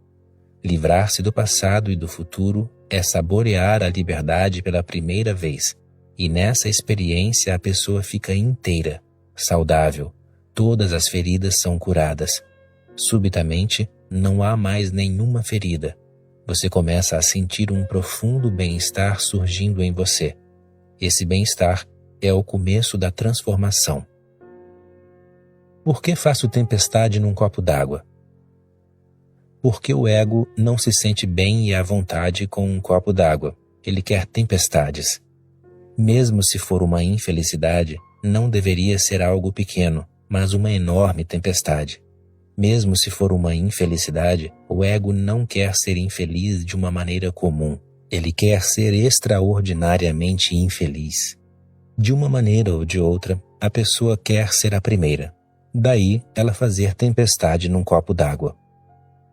Livrar-se do passado e do futuro é saborear a liberdade pela primeira vez, e nessa experiência a pessoa fica inteira, saudável, todas as feridas são curadas. Subitamente, não há mais nenhuma ferida. Você começa a sentir um profundo bem-estar surgindo em você. Esse bem-estar é o começo da transformação. Por que faço tempestade num copo d'água? Porque o ego não se sente bem e à vontade com um copo d'água. Ele quer tempestades. Mesmo se for uma infelicidade, não deveria ser algo pequeno, mas uma enorme tempestade. Mesmo se for uma infelicidade, o ego não quer ser infeliz de uma maneira comum. Ele quer ser extraordinariamente infeliz. De uma maneira ou de outra, a pessoa quer ser a primeira. Daí, ela fazer tempestade num copo d'água.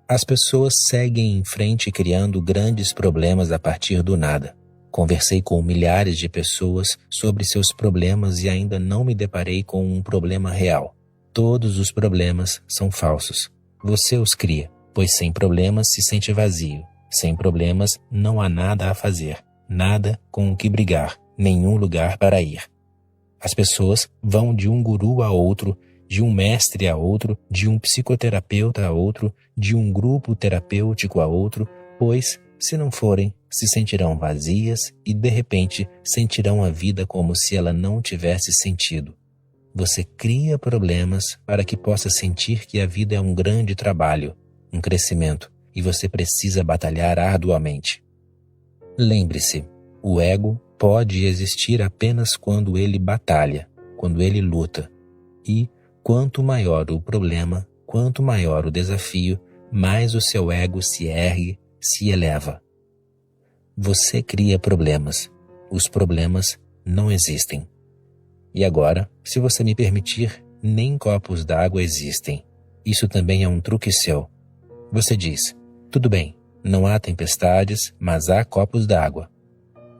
As pessoas seguem em frente criando grandes problemas a partir do nada. Conversei com milhares de pessoas sobre seus problemas e ainda não me deparei com um problema real. Todos os problemas são falsos. Você os cria, pois sem problemas se sente vazio. Sem problemas não há nada a fazer, nada com o que brigar, nenhum lugar para ir. As pessoas vão de um guru a outro, de um mestre a outro, de um psicoterapeuta a outro, de um grupo terapêutico a outro, pois, se não forem, se sentirão vazias e, de repente, sentirão a vida como se ela não tivesse sentido. Você cria problemas para que possa sentir que a vida é um grande trabalho, um crescimento, e você precisa batalhar arduamente. Lembre-se, o ego pode existir apenas quando ele batalha, quando ele luta. E, quanto maior o problema, quanto maior o desafio, mais o seu ego se ergue, se eleva. Você cria problemas. Os problemas não existem. E agora, se você me permitir, nem copos d'água existem. Isso também é um truque seu. Você diz, tudo bem, não há tempestades, mas há copos d'água.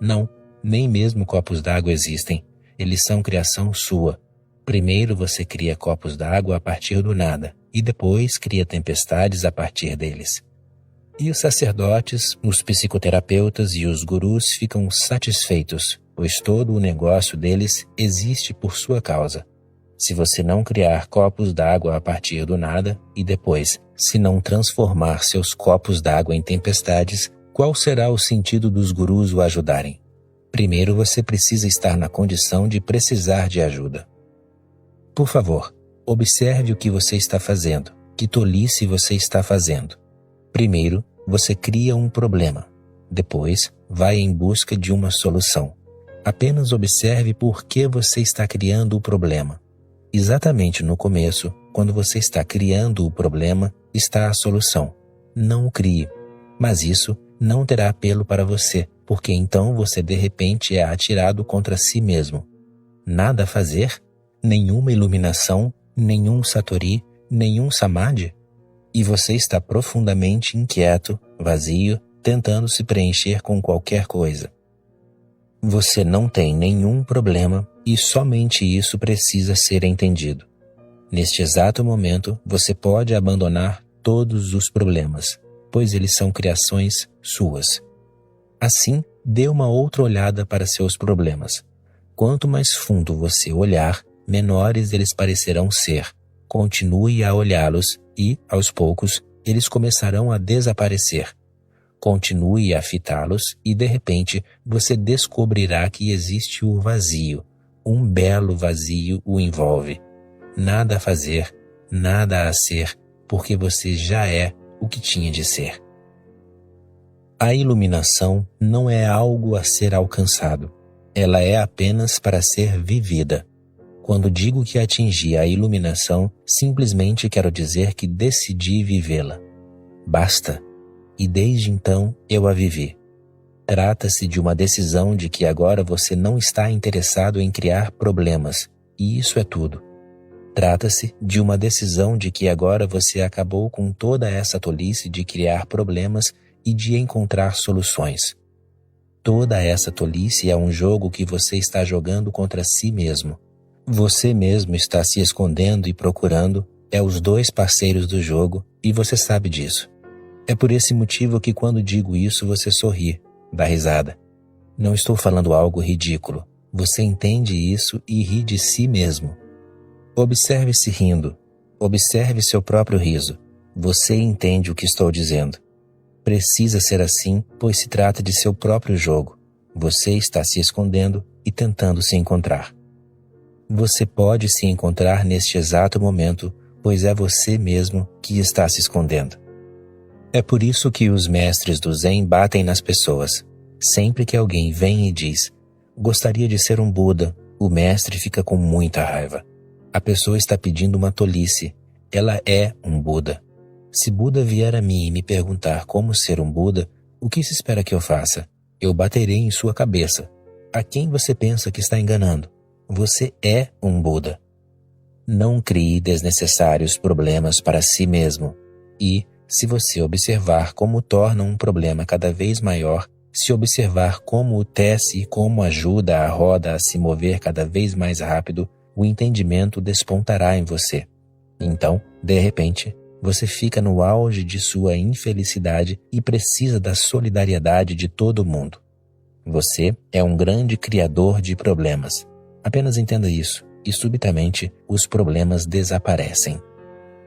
Não, nem mesmo copos d'água existem. Eles são criação sua. Primeiro você cria copos d'água a partir do nada, e depois cria tempestades a partir deles. E os sacerdotes, os psicoterapeutas e os gurus ficam satisfeitos, pois todo o negócio deles existe por sua causa. Se você não criar copos d'água a partir do nada, e depois, se não transformar seus copos d'água em tempestades, qual será o sentido dos gurus o ajudarem? Primeiro você precisa estar na condição de precisar de ajuda. Por favor, observe o que você está fazendo, que tolice você está fazendo. Primeiro, você cria um problema. Depois, vai em busca de uma solução. Apenas observe por que você está criando o problema. Exatamente no começo, quando você está criando o problema, está a solução. Não o crie. Mas isso não terá apelo para você, porque então você de repente é atirado contra si mesmo. Nada a fazer? Nenhuma iluminação? Nenhum satori? Nenhum samadhi? E você está profundamente inquieto, vazio, tentando se preencher com qualquer coisa. Você não tem nenhum problema e somente isso precisa ser entendido. Neste exato momento, você pode abandonar todos os problemas, pois eles são criações suas. Assim, dê uma outra olhada para seus problemas. Quanto mais fundo você olhar, menores eles parecerão ser. Continue a olhá-los e, aos poucos, eles começarão a desaparecer. Continue a fitá-los e, de repente, você descobrirá que existe o vazio. Um belo vazio o envolve. Nada a fazer, nada a ser, porque você já é o que tinha de ser. A iluminação não é algo a ser alcançado. Ela é apenas para ser vivida. Quando digo que atingi a iluminação, simplesmente quero dizer que decidi vivê-la. Basta. E desde então eu a vivi. Trata-se de uma decisão de que agora você não está interessado em criar problemas, e isso é tudo. Trata-se de uma decisão de que agora você acabou com toda essa tolice de criar problemas e de encontrar soluções. Toda essa tolice é um jogo que você está jogando contra si mesmo. Você mesmo está se escondendo e procurando, os dois parceiros do jogo, e você sabe disso. É por esse motivo que quando digo isso você sorri, dá risada. Não estou falando algo ridículo. Você entende isso e ri de si mesmo. Observe-se rindo. Observe seu próprio riso. Você entende o que estou dizendo. Precisa ser assim, pois se trata de seu próprio jogo. Você está se escondendo e tentando se encontrar. Você pode se encontrar neste exato momento, pois é você mesmo que está se escondendo. É por isso que os mestres do Zen batem nas pessoas. Sempre que alguém vem e diz, gostaria de ser um Buda, o mestre fica com muita raiva. A pessoa está pedindo uma tolice. Ela é um Buda. Se Buda vier a mim e me perguntar como ser um Buda, o que se espera que eu faça? Eu baterei em sua cabeça. A quem você pensa que está enganando? Você é um Buda. Não crie desnecessários problemas para si mesmo. E, se você observar como torna um problema cada vez maior, se observar como o tece e como ajuda a roda a se mover cada vez mais rápido, o entendimento despontará em você. Então, de repente, você fica no auge de sua infelicidade e precisa da solidariedade de todo mundo. Você é um grande criador de problemas. Apenas entenda isso, e subitamente os problemas desaparecem.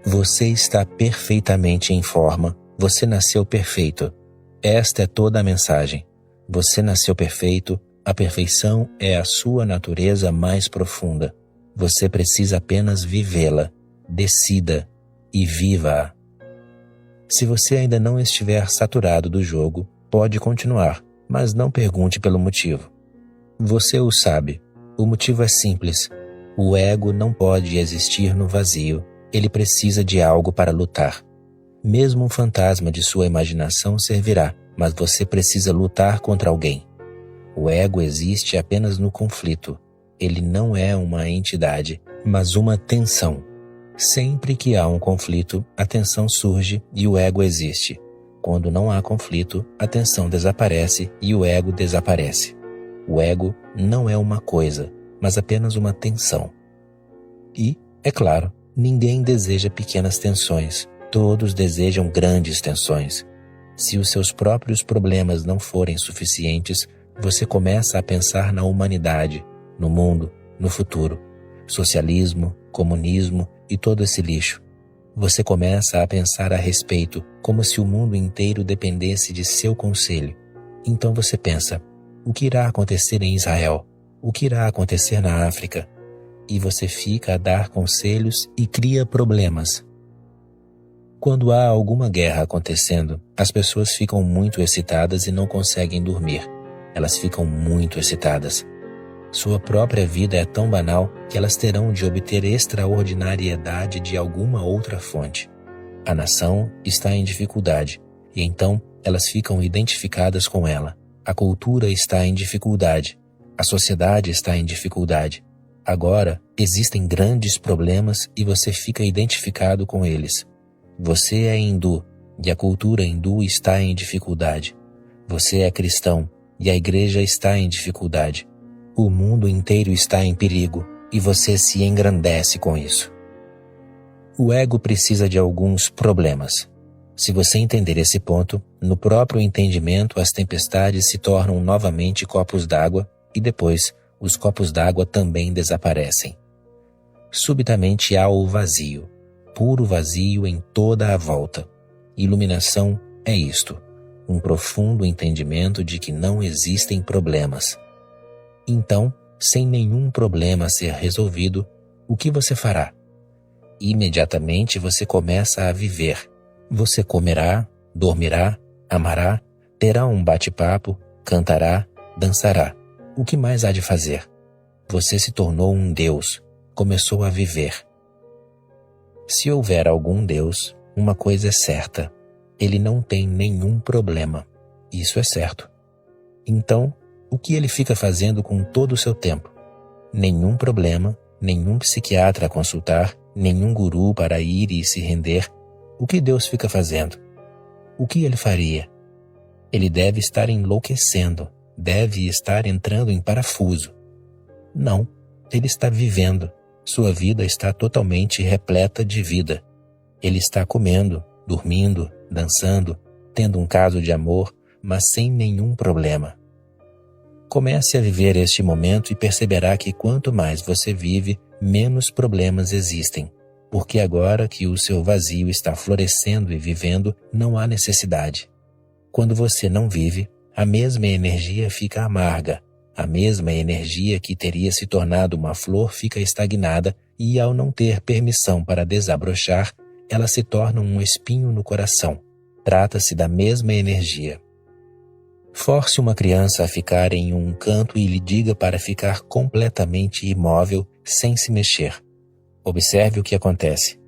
Você está perfeitamente em forma, você nasceu perfeito. Esta é toda a mensagem. Você nasceu perfeito, a perfeição é a sua natureza mais profunda. Você precisa apenas vivê-la. Decida e viva-a. Se você ainda não estiver saturado do jogo, pode continuar, mas não pergunte pelo motivo. Você o sabe. O motivo é simples. O ego não pode existir no vazio. Ele precisa de algo para lutar. Mesmo um fantasma de sua imaginação servirá, mas você precisa lutar contra alguém. O ego existe apenas no conflito. Ele não é uma entidade, mas uma tensão. Sempre que há um conflito, a tensão surge e o ego existe. Quando não há conflito, a tensão desaparece e o ego desaparece. O ego não é uma coisa, mas apenas uma tensão. E, é claro, ninguém deseja pequenas tensões. Todos desejam grandes tensões. Se os seus próprios problemas não forem suficientes, você começa a pensar na humanidade, no mundo, no futuro. Socialismo, comunismo e todo esse lixo. Você começa a pensar a respeito, como se o mundo inteiro dependesse de seu conselho. Então você pensa, o que irá acontecer em Israel? O que irá acontecer na África? E você fica a dar conselhos e cria problemas. Quando há alguma guerra acontecendo, as pessoas ficam muito excitadas e não conseguem dormir. Elas ficam muito excitadas. Sua própria vida é tão banal que elas terão de obter extraordinariedade de alguma outra fonte. A nação está em dificuldade, e então elas ficam identificadas com ela. A cultura está em dificuldade. A sociedade está em dificuldade. Agora, existem grandes problemas e você fica identificado com eles. Você é hindu, e a cultura hindu está em dificuldade. Você é cristão, e a igreja está em dificuldade. O mundo inteiro está em perigo e você se engrandece com isso. O ego precisa de alguns problemas. Se você entender esse ponto, no próprio entendimento as tempestades se tornam novamente copos d'água e depois os copos d'água também desaparecem. Subitamente há o vazio, puro vazio em toda a volta. Iluminação é isto, um profundo entendimento de que não existem problemas. Então, sem nenhum problema a ser resolvido, o que você fará? Imediatamente você começa a viver. Você comerá, dormirá, amará, terá um bate-papo, cantará, dançará. O que mais há de fazer? Você se tornou um Deus, começou a viver. Se houver algum Deus, uma coisa é certa, ele não tem nenhum problema. Isso é certo. Então, o que ele fica fazendo com todo o seu tempo? Nenhum problema, nenhum psiquiatra a consultar, nenhum guru para ir e se render. O que Deus fica fazendo? O que ele faria? Ele deve estar enlouquecendo, deve estar entrando em parafuso. Não, ele está vivendo. Sua vida está totalmente repleta de vida. Ele está comendo, dormindo, dançando, tendo um caso de amor, mas sem nenhum problema. Comece a viver este momento e perceberá que quanto mais você vive, menos problemas existem, porque agora que o seu vazio está florescendo e vivendo, não há necessidade. Quando você não vive, a mesma energia fica amarga, a mesma energia que teria se tornado uma flor fica estagnada e, ao não ter permissão para desabrochar, ela se torna um espinho no coração. Trata-se da mesma energia. Force uma criança a ficar em um canto e lhe diga para ficar completamente imóvel, sem se mexer. Observe o que acontece.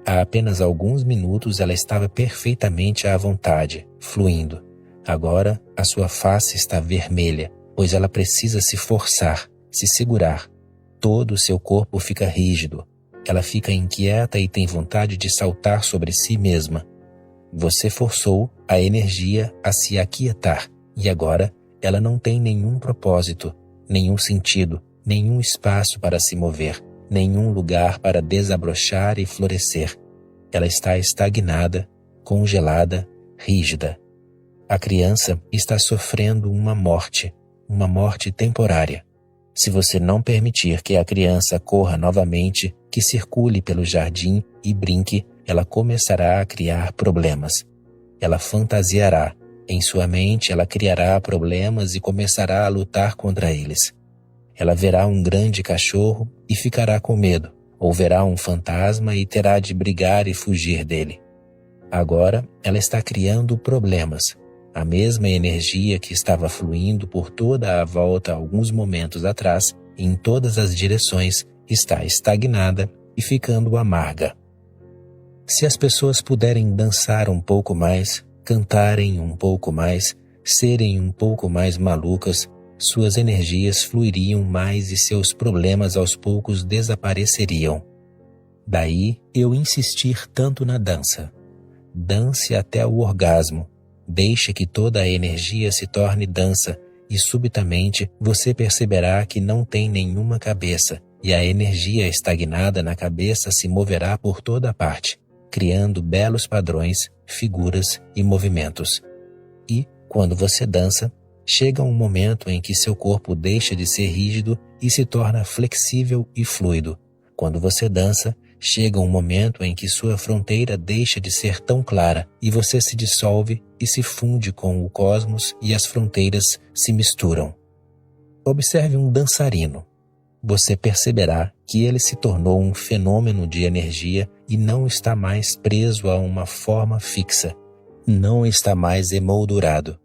Há apenas alguns minutos ela estava perfeitamente à vontade, fluindo. Agora a sua face está vermelha, pois ela precisa se forçar, se segurar. Todo o seu corpo fica rígido. Ela fica inquieta e tem vontade de saltar sobre si mesma. Você forçou a energia a se aquietar. E agora ela não tem nenhum propósito, nenhum sentido, nenhum espaço para se mover, nenhum lugar para desabrochar e florescer. Ela está estagnada, congelada, rígida. A criança está sofrendo uma morte temporária. Se você não permitir que a criança corra novamente, que circule pelo jardim e brinque, ela começará a criar problemas. Ela fantasiará. Em sua mente, ela criará problemas e começará a lutar contra eles. Ela verá um grande cachorro e ficará com medo, ou verá um fantasma e terá de brigar e fugir dele. Agora, ela está criando problemas. A mesma energia que estava fluindo por toda a volta alguns momentos atrás, em todas as direções, está estagnada e ficando amarga. Se as pessoas puderem dançar um pouco mais, cantarem um pouco mais, serem um pouco mais malucas, suas energias fluiriam mais e seus problemas aos poucos desapareceriam. Daí eu insistir tanto na dança. Dance até o orgasmo. Deixe que toda a energia se torne dança e subitamente você perceberá que não tem nenhuma cabeça e a energia estagnada na cabeça se moverá por toda parte, criando belos padrões, figuras e movimentos. E, quando você dança, chega um momento em que seu corpo deixa de ser rígido e se torna flexível e fluido. Quando você dança, chega um momento em que sua fronteira deixa de ser tão clara e você se dissolve e se funde com o cosmos e as fronteiras se misturam. Observe um dançarino. Você perceberá que ele se tornou um fenômeno de energia e não está mais preso a uma forma fixa. Não está mais emoldurado.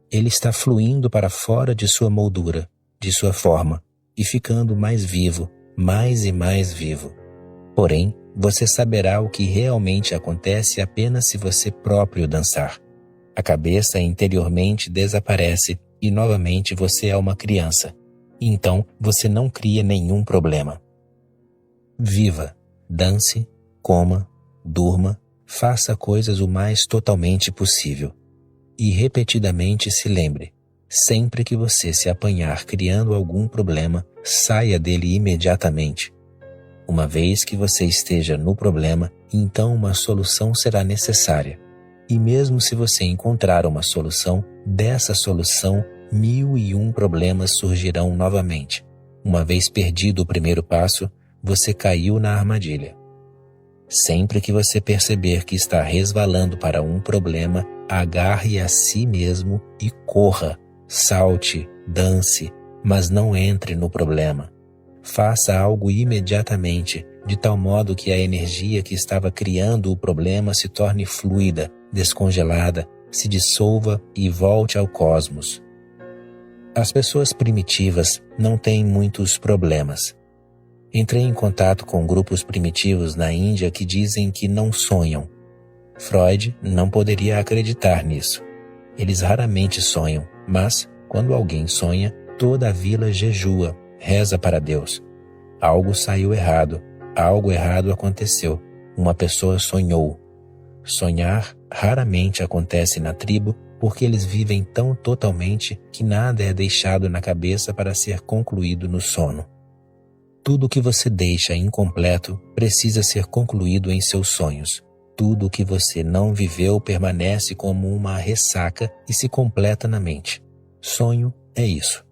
Ele está fluindo para fora de sua moldura, de sua forma, e ficando mais vivo, mais e mais vivo. Porém, você saberá o que realmente acontece apenas se você próprio dançar. A cabeça interiormente desaparece e novamente você é uma criança. Então, você não cria nenhum problema. Viva, dance, coma, durma, faça coisas o mais totalmente possível. E repetidamente se lembre, sempre que você se apanhar criando algum problema, saia dele imediatamente. Uma vez que você esteja no problema, então uma solução será necessária. E mesmo se você encontrar uma solução, dessa solução 1001 problemas surgirão novamente. Uma vez perdido o primeiro passo, você caiu na armadilha. Sempre que você perceber que está resvalando para um problema, agarre a si mesmo e corra, salte, dance, mas não entre no problema. Faça algo imediatamente, de tal modo que a energia que estava criando o problema se torne fluida, descongelada, se dissolva e volte ao cosmos. As pessoas primitivas não têm muitos problemas. Entrei em contato com grupos primitivos na Índia que dizem que não sonham. Freud não poderia acreditar nisso. Eles raramente sonham, mas, quando alguém sonha, toda a vila jejua, reza para Deus. Algo saiu errado, algo errado aconteceu, uma pessoa sonhou. Sonhar raramente acontece na tribo porque eles vivem tão totalmente que nada é deixado na cabeça para ser concluído no sono. Tudo que você deixa incompleto precisa ser concluído em seus sonhos. Tudo que você não viveu permanece como uma ressaca e se completa na mente. Sonho é isso.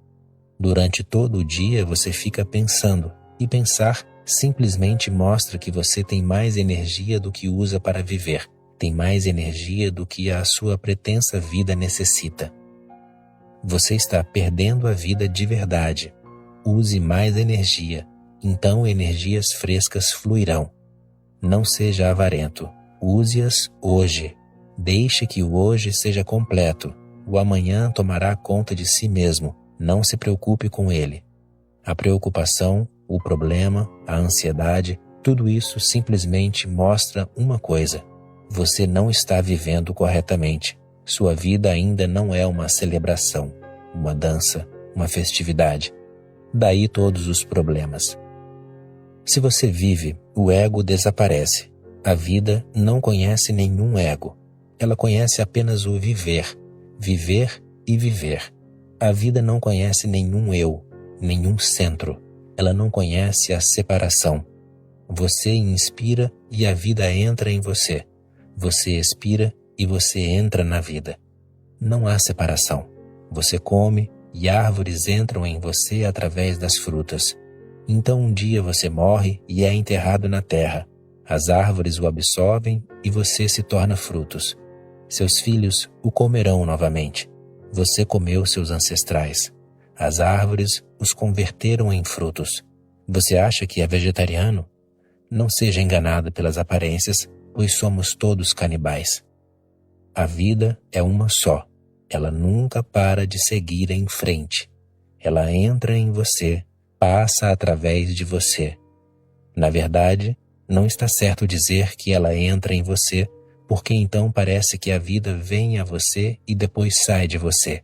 Durante todo o dia você fica pensando, e pensar simplesmente mostra que você tem mais energia do que usa para viver, tem mais energia do que a sua pretensa vida necessita. Você está perdendo a vida de verdade. Use mais energia, então energias frescas fluirão. Não seja avarento, use-as hoje. Deixe que o hoje seja completo. O amanhã tomará conta de si mesmo. Não se preocupe com ele. A preocupação, o problema, a ansiedade, tudo isso simplesmente mostra uma coisa. Você não está vivendo corretamente. Sua vida ainda não é uma celebração, uma dança, uma festividade. Daí todos os problemas. Se você vive, o ego desaparece. A vida não conhece nenhum ego. Ela conhece apenas o viver, viver e viver. A vida não conhece nenhum eu, nenhum centro. Ela não conhece a separação. Você inspira e a vida entra em você. Você expira e você entra na vida. Não há separação. Você come e árvores entram em você através das frutas. Então um dia você morre e é enterrado na terra. As árvores o absorvem e você se torna frutos. Seus filhos o comerão novamente. Você comeu seus ancestrais. As árvores os converteram em frutos. Você acha que é vegetariano? Não seja enganado pelas aparências, pois somos todos canibais. A vida é uma só. Ela nunca para de seguir em frente. Ela entra em você, passa através de você. Na verdade, não está certo dizer que ela entra em você, porque então parece que a vida vem a você e depois sai de você.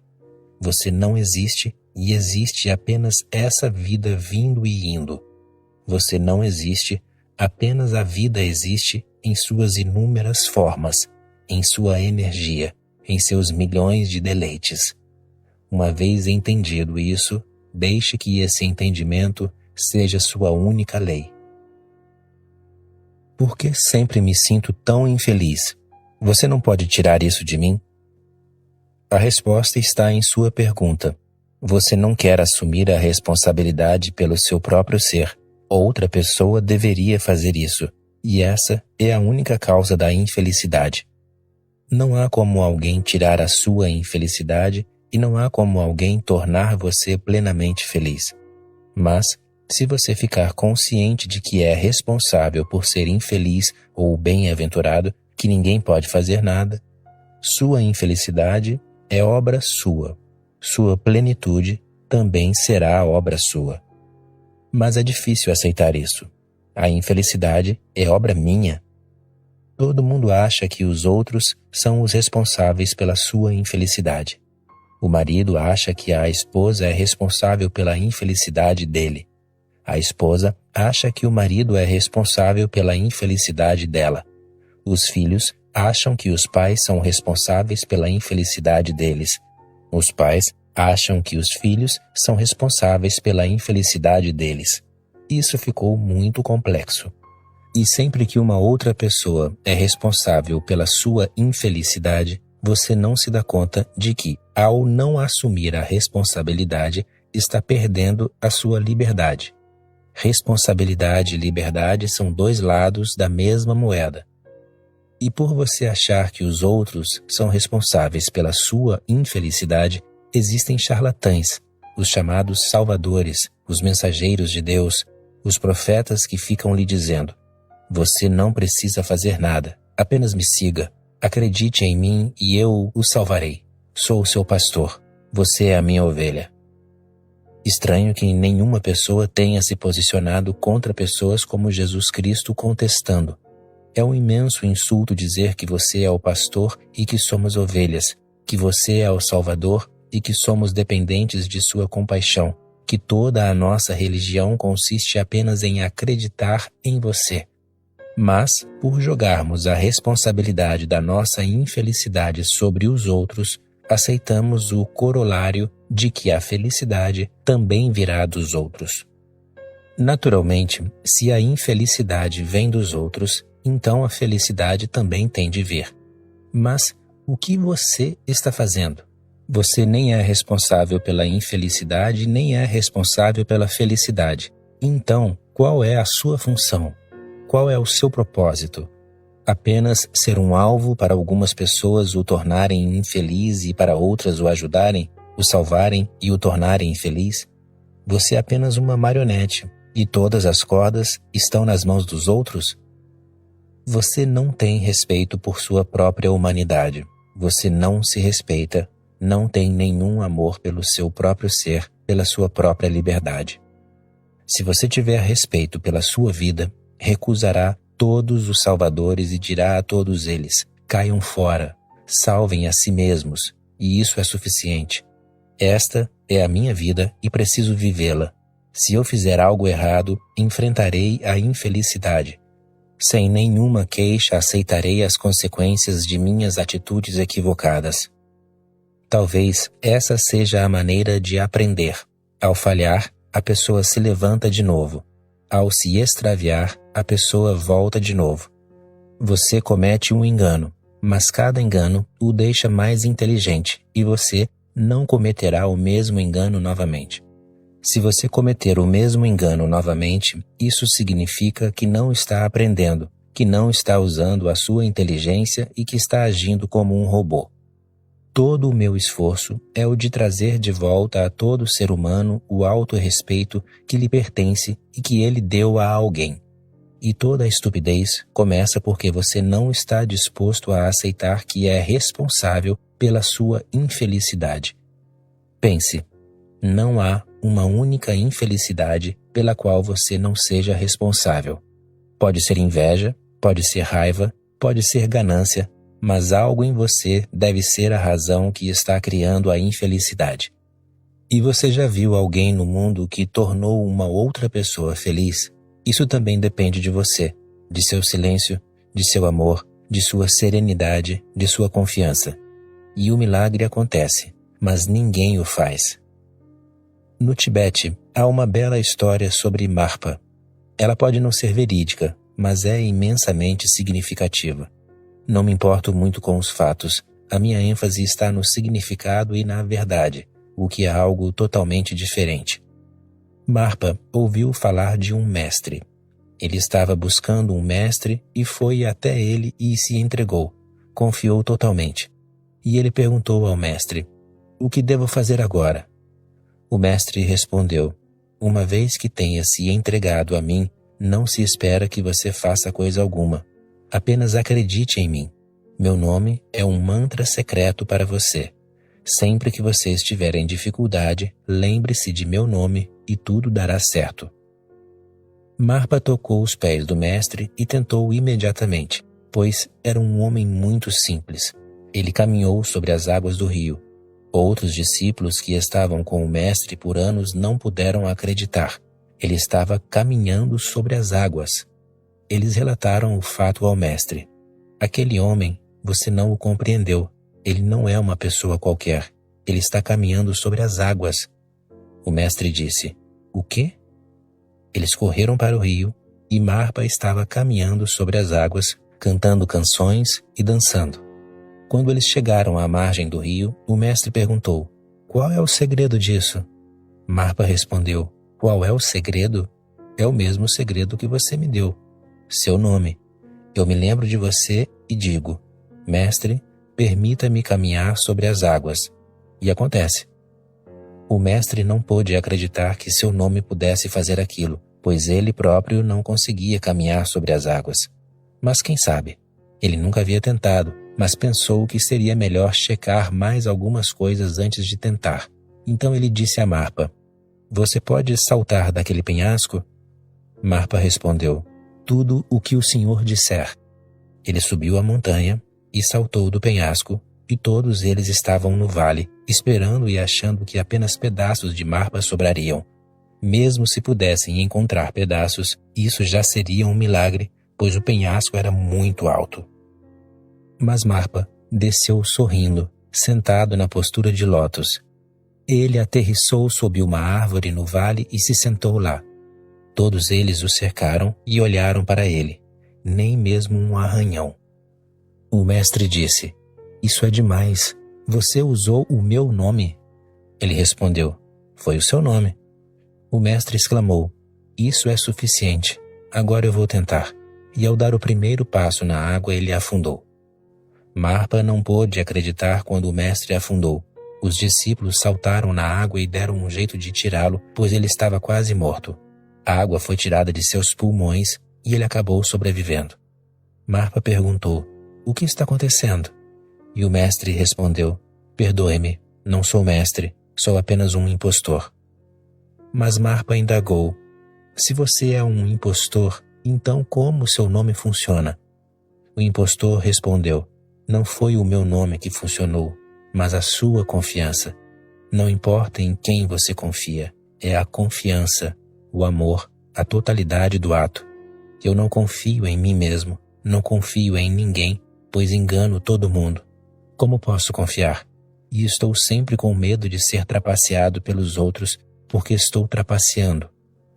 Você não existe e existe apenas essa vida vindo e indo. Você não existe, apenas a vida existe em suas inúmeras formas, em sua energia, em seus milhões de deleites. Uma vez entendido isso, deixe que esse entendimento seja sua única lei. Por que sempre me sinto tão infeliz? Você não pode tirar isso de mim? A resposta está em sua pergunta. Você não quer assumir a responsabilidade pelo seu próprio ser. Outra pessoa deveria fazer isso, e essa é a única causa da infelicidade. Não há como alguém tirar a sua infelicidade e não há como alguém tornar você plenamente feliz. Mas, se você ficar consciente de que é responsável por ser infeliz ou bem-aventurado, que ninguém pode fazer nada, sua infelicidade é obra sua. Sua plenitude também será obra sua. Mas é difícil aceitar isso. A infelicidade é obra minha. Todo mundo acha que os outros são os responsáveis pela sua infelicidade. O marido acha que a esposa é responsável pela infelicidade dele. A esposa acha que o marido é responsável pela infelicidade dela. Os filhos acham que os pais são responsáveis pela infelicidade deles. Os pais acham que os filhos são responsáveis pela infelicidade deles. Isso ficou muito complexo. E sempre que uma outra pessoa é responsável pela sua infelicidade, você não se dá conta de que, ao não assumir a responsabilidade, está perdendo a sua liberdade. Responsabilidade e liberdade são dois lados da mesma moeda. E por você achar que os outros são responsáveis pela sua infelicidade, existem charlatães, os chamados salvadores, os mensageiros de Deus, os profetas que ficam lhe dizendo: você não precisa fazer nada, apenas me siga, acredite em mim e eu o salvarei. Sou o seu pastor, você é a minha ovelha. Estranho que nenhuma pessoa tenha se posicionado contra pessoas como Jesus Cristo contestando. É um imenso insulto dizer que você é o pastor e que somos ovelhas, que você é o Salvador e que somos dependentes de sua compaixão, que toda a nossa religião consiste apenas em acreditar em você. Mas, por jogarmos a responsabilidade da nossa infelicidade sobre os outros, aceitamos o corolário de que a felicidade também virá dos outros. Naturalmente, se a infelicidade vem dos outros, então a felicidade também tem de vir. Mas o que você está fazendo? Você nem é responsável pela infelicidade, nem é responsável pela felicidade. Então, qual é a sua função? Qual é o seu propósito? Apenas ser um alvo para algumas pessoas o tornarem infeliz e para outras o ajudarem, o salvarem e o tornarem infeliz? Você é apenas uma marionete e todas as cordas estão nas mãos dos outros? Você não tem respeito por sua própria humanidade. Você não se respeita, não tem nenhum amor pelo seu próprio ser, pela sua própria liberdade. Se você tiver respeito pela sua vida, recusará todos os salvadores e dirá a todos eles: caiam fora, salvem a si mesmos, e isso é suficiente. Esta é a minha vida e preciso vivê-la. Se eu fizer algo errado, enfrentarei a infelicidade. Sem nenhuma queixa aceitarei as consequências de minhas atitudes equivocadas. Talvez essa seja a maneira de aprender. Ao falhar, a pessoa se levanta de novo. Ao se extraviar, a pessoa volta de novo. Você comete um engano, mas cada engano o deixa mais inteligente e você não cometerá o mesmo engano novamente. Se você cometer o mesmo engano novamente, isso significa que não está aprendendo, que não está usando a sua inteligência e que está agindo como um robô. Todo o meu esforço é o de trazer de volta a todo ser humano o autorrespeito que lhe pertence e que ele deu a alguém. E toda a estupidez começa porque você não está disposto a aceitar que é responsável pela sua infelicidade. Pense, não há uma única infelicidade pela qual você não seja responsável. Pode ser inveja, pode ser raiva, pode ser ganância, mas algo em você deve ser a razão que está criando a infelicidade. E você já viu alguém no mundo que tornou uma outra pessoa feliz? Isso também depende de você, de seu silêncio, de seu amor, de sua serenidade, de sua confiança. E o milagre acontece, mas ninguém o faz. No Tibete, há uma bela história sobre Marpa. Ela pode não ser verídica, mas é imensamente significativa. Não me importo muito com os fatos, a minha ênfase está no significado e na verdade, o que é algo totalmente diferente. Marpa ouviu falar de um mestre. Ele estava buscando um mestre e foi até ele e se entregou, confiou totalmente. E ele perguntou ao mestre: "O que devo fazer agora?" O mestre respondeu: "Uma vez que tenha se entregado a mim, não se espera que você faça coisa alguma. Apenas acredite em mim. Meu nome é um mantra secreto para você. Sempre que você estiver em dificuldade, lembre-se de meu nome e tudo dará certo." Marpa tocou os pés do mestre e tentou imediatamente, pois era um homem muito simples. Ele caminhou sobre as águas do rio. Outros discípulos que estavam com o mestre por anos não puderam acreditar. Ele estava caminhando sobre as águas. Eles relataram o fato ao mestre. "Aquele homem, você não o compreendeu. Ele não é uma pessoa qualquer. Ele está caminhando sobre as águas." O mestre disse: "O quê?" Eles correram para o rio e Marpa estava caminhando sobre as águas, cantando canções e dançando. Quando eles chegaram à margem do rio, o mestre perguntou: "Qual é o segredo disso?" Marpa respondeu: "Qual é o segredo? É o mesmo segredo que você me deu. Seu nome. Eu me lembro de você e digo: Mestre, permita-me caminhar sobre as águas." E acontece. O mestre não pôde acreditar que seu nome pudesse fazer aquilo, pois ele próprio não conseguia caminhar sobre as águas. Mas quem sabe? Ele nunca havia tentado, mas pensou que seria melhor checar mais algumas coisas antes de tentar. Então ele disse a Marpa: "Você pode saltar daquele penhasco?" Marpa respondeu: "Tudo o que o senhor disser." Ele subiu a montanha e saltou do penhasco, e todos eles estavam no vale, esperando e achando que apenas pedaços de Marpa sobrariam. Mesmo se pudessem encontrar pedaços, isso já seria um milagre, pois o penhasco era muito alto. Mas Marpa desceu sorrindo, sentado na postura de lótus. Ele aterrissou sob uma árvore no vale e se sentou lá. Todos eles o cercaram e olharam para ele, nem mesmo um arranhão. O mestre disse: "Isso é demais. Você usou o meu nome." Ele respondeu: "Foi o seu nome." O mestre exclamou: "Isso é suficiente. Agora eu vou tentar." E ao dar o primeiro passo na água, ele afundou. Marpa não pôde acreditar quando o mestre afundou. Os discípulos saltaram na água e deram um jeito de tirá-lo, pois ele estava quase morto. A água foi tirada de seus pulmões e ele acabou sobrevivendo. Marpa perguntou: "O que está acontecendo?" E o mestre respondeu: "Perdoe-me, não sou mestre, sou apenas um impostor." Mas Marpa indagou: "Se você é um impostor, então como seu nome funciona?" O impostor respondeu: "Não foi o meu nome que funcionou, mas a sua confiança. Não importa em quem você confia, é a confiança, o amor, a totalidade do ato. Eu não confio em mim mesmo, não confio em ninguém, pois engano todo mundo. Como posso confiar? E estou sempre com medo de ser trapaceado pelos outros, porque estou trapaceando.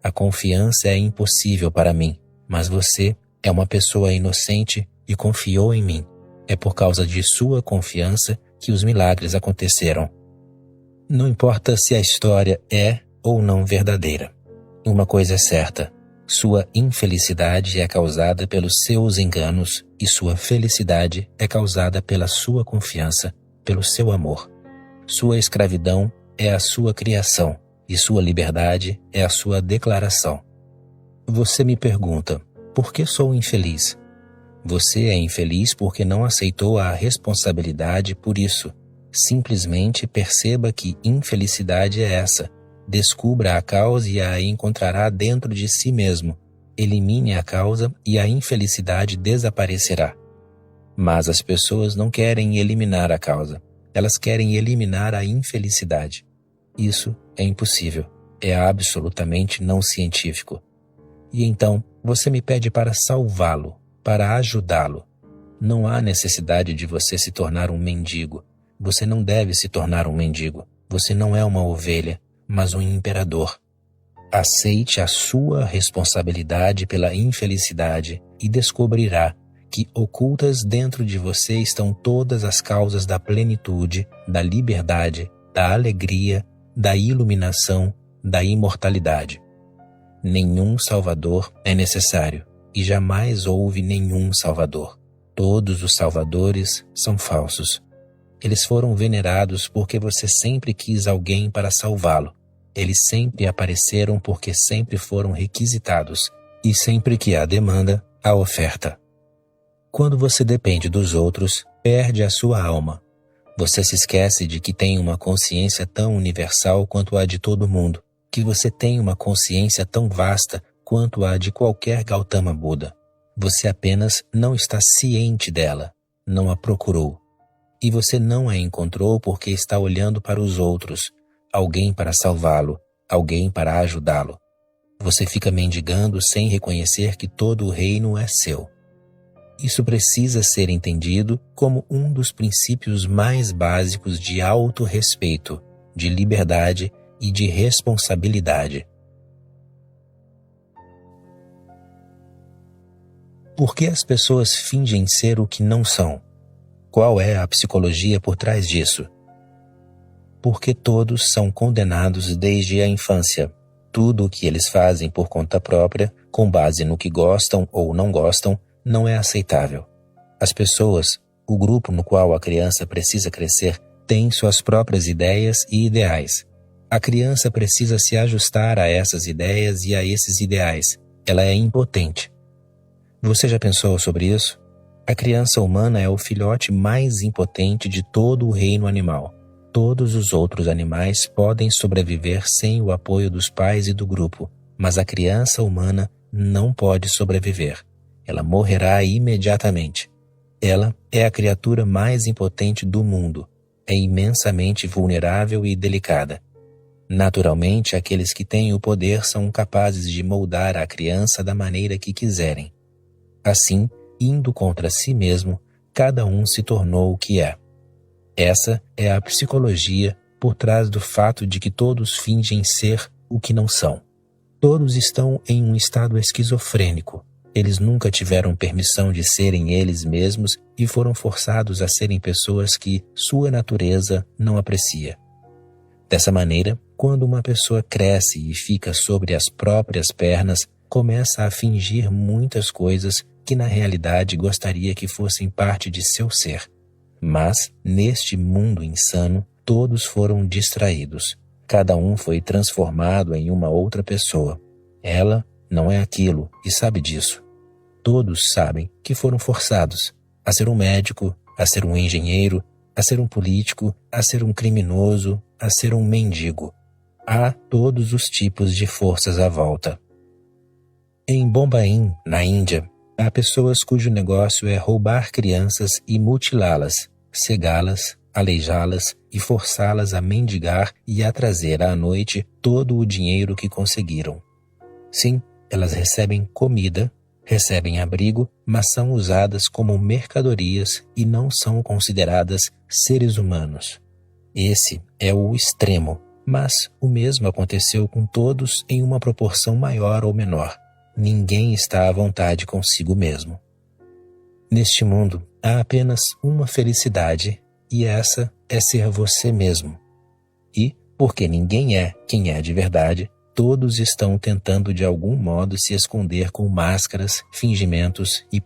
A confiança é impossível para mim, mas você é uma pessoa inocente e confiou em mim. É por causa de sua confiança que os milagres aconteceram." Não importa se a história é ou não verdadeira. Uma coisa é certa: sua infelicidade é causada pelos seus enganos e sua felicidade é causada pela sua confiança, pelo seu amor. Sua escravidão é a sua criação e sua liberdade é a sua declaração. Você me pergunta: por que sou infeliz? Você é infeliz porque não aceitou a responsabilidade por isso. Simplesmente perceba que infelicidade é essa. Descubra a causa e a encontrará dentro de si mesmo. Elimine a causa e a infelicidade desaparecerá. Mas as pessoas não querem eliminar a causa, elas querem eliminar a infelicidade. Isso é impossível, é absolutamente não científico. E então, você me pede para salvá-lo, para ajudá-lo. Não há necessidade de você se tornar um mendigo. Você não deve se tornar um mendigo. Você não é uma ovelha, mas um imperador. Aceite a sua responsabilidade pela infelicidade e descobrirá que ocultas dentro de você estão todas as causas da plenitude, da liberdade, da alegria, da iluminação, da imortalidade. Nenhum Salvador é necessário, e jamais houve nenhum Salvador. Todos os salvadores são falsos. Eles foram venerados porque você sempre quis alguém para salvá-lo. Eles sempre apareceram porque sempre foram requisitados, e sempre que há demanda, há oferta. Quando você depende dos outros, perde a sua alma. Você se esquece de que tem uma consciência tão universal quanto a de todo mundo, que você tem uma consciência tão vasta quanto a de qualquer Gautama Buda. Você apenas não está ciente dela, não a procurou. E você não a encontrou porque está olhando para os outros, alguém para salvá-lo, alguém para ajudá-lo. Você fica mendigando sem reconhecer que todo o reino é seu. Isso precisa ser entendido como um dos princípios mais básicos de autorrespeito, de liberdade e de responsabilidade. Por que as pessoas fingem ser o que não são? Qual é a psicologia por trás disso? Porque todos são condenados desde a infância. Tudo o que eles fazem por conta própria, com base no que gostam ou não gostam, não é aceitável. As pessoas, o grupo no qual a criança precisa crescer, tem suas próprias ideias e ideais. A criança precisa se ajustar a essas ideias e a esses ideais. Ela é impotente. Você já pensou sobre isso? A criança humana é o filhote mais impotente de todo o reino animal. Todos os outros animais podem sobreviver sem o apoio dos pais e do grupo, mas a criança humana não pode sobreviver. Ela morrerá imediatamente. Ela é a criatura mais impotente do mundo. É imensamente vulnerável e delicada. Naturalmente, aqueles que têm o poder são capazes de moldar a criança da maneira que quiserem. Assim, indo contra si mesmo, cada um se tornou o que é. Essa é a psicologia por trás do fato de que todos fingem ser o que não são. Todos estão em um estado esquizofrênico. Eles nunca tiveram permissão de serem eles mesmos e foram forçados a serem pessoas que sua natureza não aprecia. Dessa maneira, quando uma pessoa cresce e fica sobre as próprias pernas, começa a fingir muitas coisas que na realidade gostaria que fossem parte de seu ser. Mas, neste mundo insano, todos foram distraídos. Cada um foi transformado em uma outra pessoa. Ela não é aquilo e sabe disso. Todos sabem que foram forçados a ser um médico, a ser um engenheiro, a ser um político, a ser um criminoso, a ser um mendigo. Há todos os tipos de forças à volta. Em Bombaim, na Índia, há pessoas cujo negócio é roubar crianças e mutilá-las, cegá-las, aleijá-las e forçá-las a mendigar e a trazer à noite todo o dinheiro que conseguiram. Sim, elas recebem comida, recebem abrigo, mas são usadas como mercadorias e não são consideradas seres humanos. Esse é o extremo, mas o mesmo aconteceu com todos em uma proporção maior ou menor. Ninguém está à vontade consigo mesmo. Neste mundo, há apenas uma felicidade, e essa é ser você mesmo. E, porque ninguém é quem é de verdade, todos estão tentando de algum modo se esconder com máscaras, fingimentos e